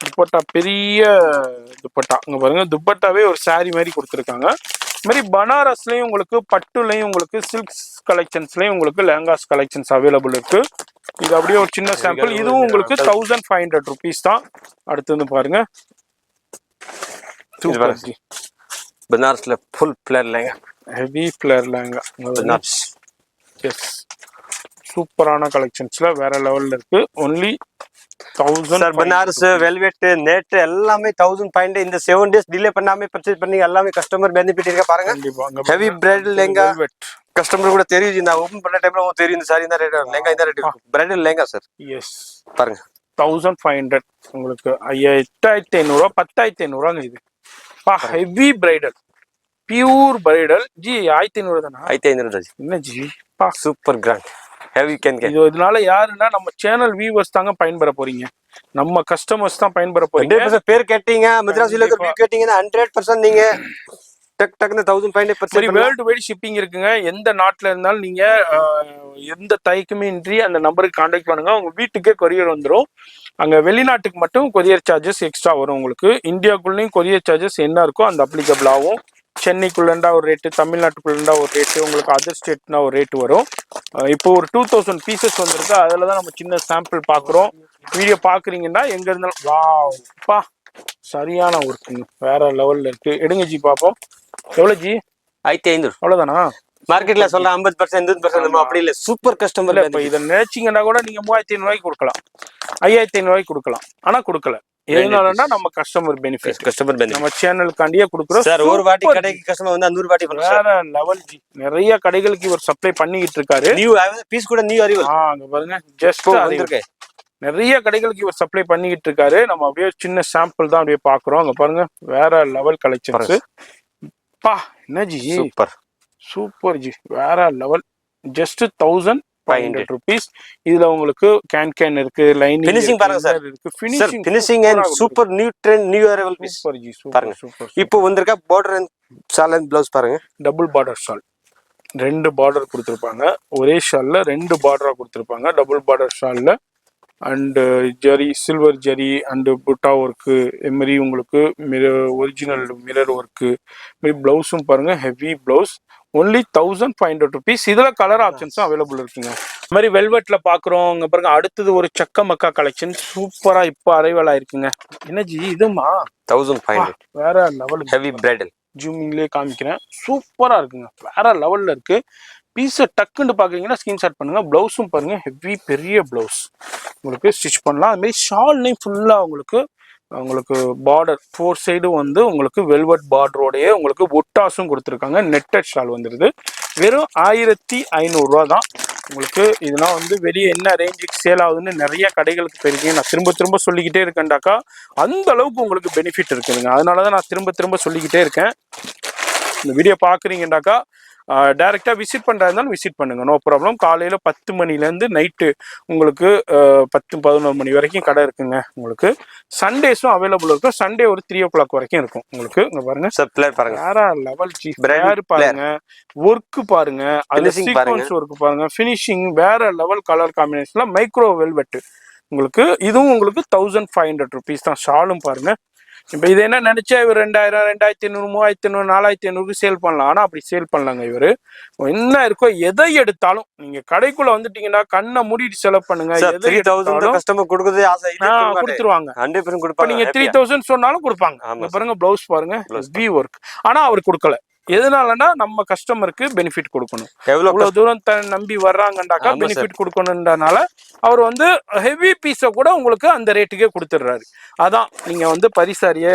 துப்பட்டா பெரிய துப்பட்டா இங்க பாருங்க. துப்பட்டாவே ஒரு சாரி மாதிரி கொடுத்துருக்காங்க. இது மாதிரி பனாரஸ்லயும் உங்களுக்கு பட்டுலையும் உங்களுக்கு சில்க் கலெக்ஷன்ஸ்லயும் உங்களுக்கு லேங்காஸ் கலெக்ஷன்ஸ் அவைலபிள் இருக்கு. இது அப்படியே ஒரு சின்ன சாம்பிள். இதுவும் உங்களுக்கு 1500 rupees தான். அடுத்து பாருங்க பனாரஸ்ல full flare lehenga, heavy flare lehenga. Yes சூப்பரான கலெக்ஷன்ஸ்ல வேற லெவல்ல இருக்கு. ஒன்லி 1000. பனாரஸ் வெல்வெட் நெட் எல்லாமே 1500. இந்த 7 days டிலே பண்ணாம பர்ச்சேஸ் பண்ணி எல்லாமே கஸ்டமர் பெனிஃபிட் இருக்க பாருங்க. ஹெவி பிரைடல் லேங்கா கஸ்டமர் கூட தெரியும். நான் ஓபன் பண்ண டைம்ல உங்களுக்கு தெரியும் இந்த சாரி இந்த ரேட் லேங்கா இந்த rate bridal lehenga sir. Yes பாருங்க 1500 உங்களுக்கு 8500 10500 இது. Heavy bridal pure bridal ji 1500 தானா? 1500 என்ன ஜி சூப்பர் கிராண்ட் ஹெவி கேன். இதனால யாருன்னா நம்ம சேனல் வியூவர்ஸ் தாங்க பயன்பெற போறீங்க, நம்ம கஸ்டமர்ஸ் தான் பயன்பெற போறீங்க. பேர் கேட்டீங்க மெட்ராஸ்ல வியூ கேட்டீங்கன்னா 100% நீங்க டக் டக்னு 1500 வேர்ல்டு வைட் ஷிப்பிங் இருக்குங்க. எந்த நாட்டுல இருந்தாலும் நீங்க எந்த தயக்கமே இன்றி அந்த நம்பருக்கு கான்டாக்ட் பண்ணுங்க. உங்க வீட்டுக்கே கொரியர் வந்துடும். அங்க வெளிநாட்டுக்கு மட்டும் கொரியர் சார்ஜஸ் எக்ஸ்ட்ரா வரும். உங்களுக்கு இந்தியாவுக்குள்ளேயும் கொரியர் சார்ஜஸ் என்ன இருக்கோ அந்த அப்ளிகபிள் ஆகும். சென்னைக்குள்ளா ஒரு ரேட்டு, தமிழ்நாட்டுக்குள்ளா ஒரு ரேட்டு, உங்களுக்கு அதர் ஸ்டேட்னா ஒரு ரேட்டு வரும். இப்போ ஒரு 2000 பீசஸ் வந்திருக்கு. அதில் தான் நம்ம சின்ன சாம்பிள் பார்க்குறோம். வீடியோ பார்க்குறீங்கன்னா எங்கே இருந்தாலும் வாப்பா சரியான ஒர்க்குங்க, வேற லெவலில் இருக்கு. எடுங்க ஜி பார்ப்போம். எவ்வளோ ஜி? 1500. அவ்வளோதானா? மார்க்கெட்ல சொல்ல 50% 20% அப்படி இல்லை. Super customer. இப்போ இதை நினைச்சிங்கன்னா கூட நீங்க 3500 கொடுக்கலாம், 5500 கொடுக்கலாம். ஆனா கொடுக்கல. எதனாலன்னா நம்ம கஸ்டமர் பெனிஃபிட், நம்ம சேனலுக்காண்டியே கொடுக்குறோம் சார். ஒரு வாட்டி கடைக்கு கஸ்டமர் வந்து 100 வாட்டி வேற லெவல் ஜி. நிறைய கடைகளுக்கு இவர் சப்ளை பண்ணிக்கிட்டு இருக்காரு. நியூ பீஸ் கூட நியூ அரைவல். அங்க பாருங்க ஜஸ்ட் வந்திருக்கு. நிறைய கடைகளுக்கு இவர் சப்ளை பண்ணிக்கிட்டு இருக்காரு. நம்ம அப்படியே சின்ன சாம்பிள் தான் அப்படியே பாக்குறோம். அங்க பாருங்க வேற லெவல் கலெக்ஷன்ஸ். பா என்ன ஜி சூப்பர் சூப்பர் ஜி, வேற லெவல். Just 1500 rupees. இதுல உங்களுக்கு கேன் இருக்கு, லைனிங் ஃபினிஷிங் பாருங்க சார் இருக்கு. Finishing and super new trend new arrival piece. Super ji super பாருங்க சூப்பர். இப்போ வந்திருக்க border and shawl and blouse பாருங்க. டபுள் பார்டர் ஷால், 2 பார்டர் கொடுத்துருப்பாங்க. ஒரே ஷால்ல 2 பார்டரா கொடுத்துருப்பாங்க. டபுள் பார்டர் ஷால்ல and zari, silver zari and புட்டா ஒர்க்கு, இது மாதிரி உங்களுக்கு ஒரிஜினல் மிரர் ஒர்க்கு. மாதிரி பிளவுஸும் பாருங்க, ஹெவி பிளவுஸ். Only 1500 rupees. இதுல கலர் ஆப்ஷன்ஸும் அவைலபிள் இருக்குங்க. இந்த மாதிரி வெல்வெட்ல பாக்குறோம். இங்க பாருங்க அடுத்தது ஒரு சக்க மக்கா கலெக்ஷன் சூப்பரா இப்போ அரைவல் ஆயிருக்குங்க. என்ன ஜி இதுமா 1500 வேற லெவல். ஹெவி பிரைடல் ஜூமிங்லேயே காமிக்கிறேன். சூப்பரா இருக்குங்க, வேற லெவல்ல இருக்கு. பீஸை டக்குன்னு பாக்குறீங்கன்னா ஸ்கிரீன்ஷாட் பண்ணுங்க. பிளவுஸும் பாருங்க, ஹெவி பெரிய பிளவுஸ் உங்களுக்கு ஸ்டிச் பண்ணலாம். அது மாதிரி ஷால்லையும் ஃபுல்லா உங்களுக்கு பார்டர் 4 சைடும் வந்து உங்களுக்கு வெல்வெட் பார்டரோடய உங்களுக்கு ஒட்டாஸும் கொடுத்துருக்காங்க. நெட்டட் ஷால் வந்துடுது. வெறும் 1500 ரூபா தான் உங்களுக்கு. இதெல்லாம் வந்து வெளியே என்ன ரேஞ்சுக்கு சேல் ஆகுதுன்னு நிறைய கடைகளுக்கு போயிருக்கீங்க. நான் திரும்ப திரும்ப சொல்லிக்கிட்டே இருக்கேன்டாக்கா, அந்த அளவுக்கு உங்களுக்கு பெனிஃபிட் இருக்குதுங்க. அதனால தான் நான் திரும்ப திரும்ப சொல்லிக்கிட்டே இருக்கேன். இந்த வீடியோ பார்க்குறீங்கன்னாக்கா டைரெக்டாக விசிட் பண்ணுறதுனாலும் விசிட் பண்ணுங்க, நோ ப்ராப்ளம். காலையில் 10 மணிலேருந்து நைட்டு உங்களுக்கு 10-11 மணி வரைக்கும் கடை இருக்குங்க. உங்களுக்கு சண்டேஸும் அவைலபிள் இருக்கும். சண்டே ஒரு 3 o'clock வரைக்கும் இருக்கும் உங்களுக்கு. இங்க பாருங்க பாருங்க வேற லெவல் ஜி. பாருங்க ஒர்க்கு பாருங்க, அது சீக்வென்ஸ் ஒர்க் பாருங்க, ஃபினிஷிங் வேற லெவல். கலர் காம்பினேஷன்ல மைக்ரோ வெல்வெட் உங்களுக்கு. இதுவும் உங்களுக்கு 1500 rupees தான். ஷாலும் பாருங்க. இப்போ இது என்ன நினைச்சா இவர் 2000, 2500, 3500, 4500 சேல் பண்ணலாம். ஆனா அப்படி சேல் பண்ணலாங்க. இவரு என்ன இருக்கோ எதை எடுத்தாலும் நீங்க கடைக்குள்ள வந்துட்டீங்கன்னா கண்ணை மூடிட்டு செலவு பண்ணுங்க. கஸ்டமர் கொடுக்குறது ஆசை கொடுத்துருவாங்க. நீங்க 3000 சொன்னாலும் கொடுப்பாங்க. பாருங்க பிளவுஸ் பாருங்க, வி ஒர்க். ஆனா அவர் கொடுக்கல. எதனாலன்னா நம்ம கஸ்டமருக்கு பெனிஃபிட் கொடுக்கணும். எவ்வளவு தூரம் நம்பி வர்றாங்கண்டாக்கா பெனிஃபிட் கொடுக்கணுன்றனால அவர் வந்து ஹெவி பீஸை கூட உங்களுக்கு அந்த ரேட்டுக்கே கொடுத்துடுறாரு. அதான் நீங்க வந்து பரிசாரிய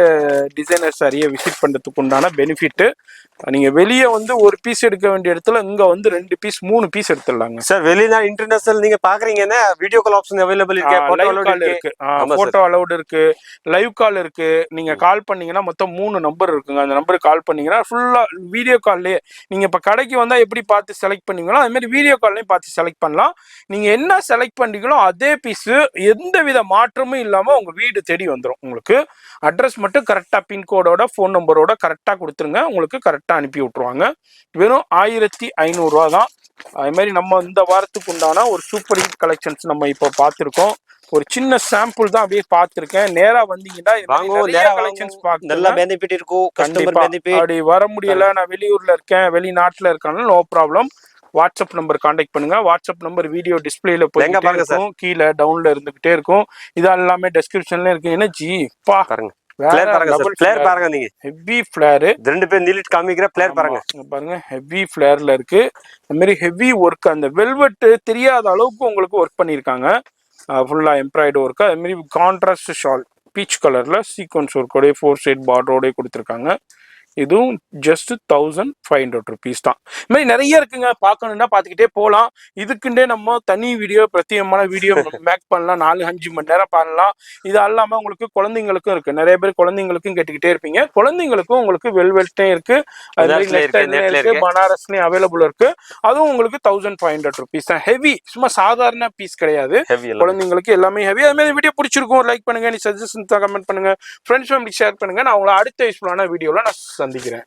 டிசைனர் சாரியை விசிட் பண்றதுக்கு உண்டான பெனிஃபிட். நீங்க வெளியே வந்து ஒரு பீஸ் எடுக்க வேண்டிய இடத்துல இங்க வந்து 2 பீஸ் 3 பீஸ் எடுத்துடலாங்க சார். வெளியில இன்டர்நேஷனல் நீங்க பாக்குறீங்கன்னா வீடியோ கால் ஆப்ஷன் அவைலபிள் இருக்கு. போட்டோ அலௌட் இருக்கு, லைவ் கால் இருக்கு. நீங்க கால் பண்ணீங்கன்னா மொத்தம் 3 நம்பர் இருக்குங்க. அந்த நம்பருக்கு கால் பண்ணீங்கன்னா ஃபுல்லா வீடியோ கால்லே நீங்க இப்ப கடைக்கு வந்தா எப்படி பார்த்து செலக்ட் பண்ணீங்களோ அது மாதிரி வீடியோ கால்லையும் பார்த்து செலக்ட் பண்ணலாம். நீங்க என்ன செலக்ட் பண்ணீங்களோ அதே பீஸ் எந்த வித மாற்றமும் இல்லாம உங்க வீடு தேடி வந்துடும். உங்களுக்கு அட்ரஸ் மட்டும் கரெக்டா பின்கோடோட ஃபோன் நம்பரோட கரெக்டா கொடுத்துருங்க. உங்களுக்கு கரெக்டா அனுப்பி விட்டுருவாங்க. வெறும் 1500 ரூபா தான். அது மாதிரி நம்ம இந்த வாரத்துக்கு உண்டான ஒரு சூப்பர் ஹிட் கலெக்ஷன்ஸ் நம்ம இப்போ பார்த்துருக்கோம். ஒரு சின்ன சாம்பிள் தான் அப்படியே பார்த்துருக்கேன். நேரா வந்தீங்கன்னா கலெக்ஷன்ஸ் பெனிஃபிட் இருக்கும். அப்படி வர முடியல, நான் வெளியூர்ல இருக்கேன், வெளிநாட்டுல இருக்கானு no problem. WhatsApp number contact பண்ணுங்க. வாட்ஸ்அப் நம்பர் வீடியோ டிஸ்பிளேல போயிட்டே இருக்கும், கீழே டவுன்ல இருந்துகிட்டே இருக்கும். இது எல்லாமே டெஸ்கிரிப்ஷன்ல இருக்கு. என்ன ஜி பா பாருங்க, ஹெவி ஃபிளேர். 2 பேர் நீலிட் காமிக்கிற ஃபிளேர் பாருங்க, ஹெவி ஃபிளேர்ல இருக்கு. அந்த மாதிரி ஹெவி ஒர்க், அந்த வெல்வெட் தெரியாத அளவுக்கு உங்களுக்கு ஒர்க் பண்ணிருக்காங்க. ஃபுல்லா எம்ப்ராய்டு ஒர்க். அது மாதிரி கான்ட்ராஸ்ட் ஷால் பீச் கலர்ல சீக்வன்ஸ் ஒர்க்கோடய 4 சைட் பார்டரோடய கொடுத்துருக்காங்க. இதுவும் ஜஸ்ட் 1500 rupees தான். இது மாதிரி நிறைய இருக்குங்க, பார்க்கணும்னா பார்த்துக்கிட்டே போகலாம். இதுக்குண்டே நம்ம தனி வீடியோ, பிரத்யேகமான வீடியோ மேக் பண்ணலாம். 4-5 மணி நேரம் பண்ணலாம். இது அல்லாமல் உங்களுக்கு குழந்தைங்களுக்கும் இருக்கு. நிறைய பேர் குழந்தைங்களுக்கும் கேட்டுக்கிட்டே இருப்பீங்க. குழந்தைங்களுக்கும் உங்களுக்கு வெல்வெட்டே இருக்கு, பனாரஸ்லயும் அவைலபிள் இருக்கு. அதுவும் உங்களுக்கு 1500 rupees தான். ஹெவி, சும்மா சாதாரண பீஸ் கிடையாது. குழந்தைங்களுக்கு எல்லாமே ஹெவி. அது மாதிரி வீடியோ பிடிச்சிருக்கும், லைக் பண்ணுங்க. நீ சஜஷன் கமெண்ட் பண்ணுங்க, ஃப்ரெண்ட்ஸ் ஃபேமிலி ஷேர் பண்ணுங்க. நான் உங்களை அடுத்த யூஸ்ஃபுல்லான வீடியோல நான் சந்திக்கிறேன்.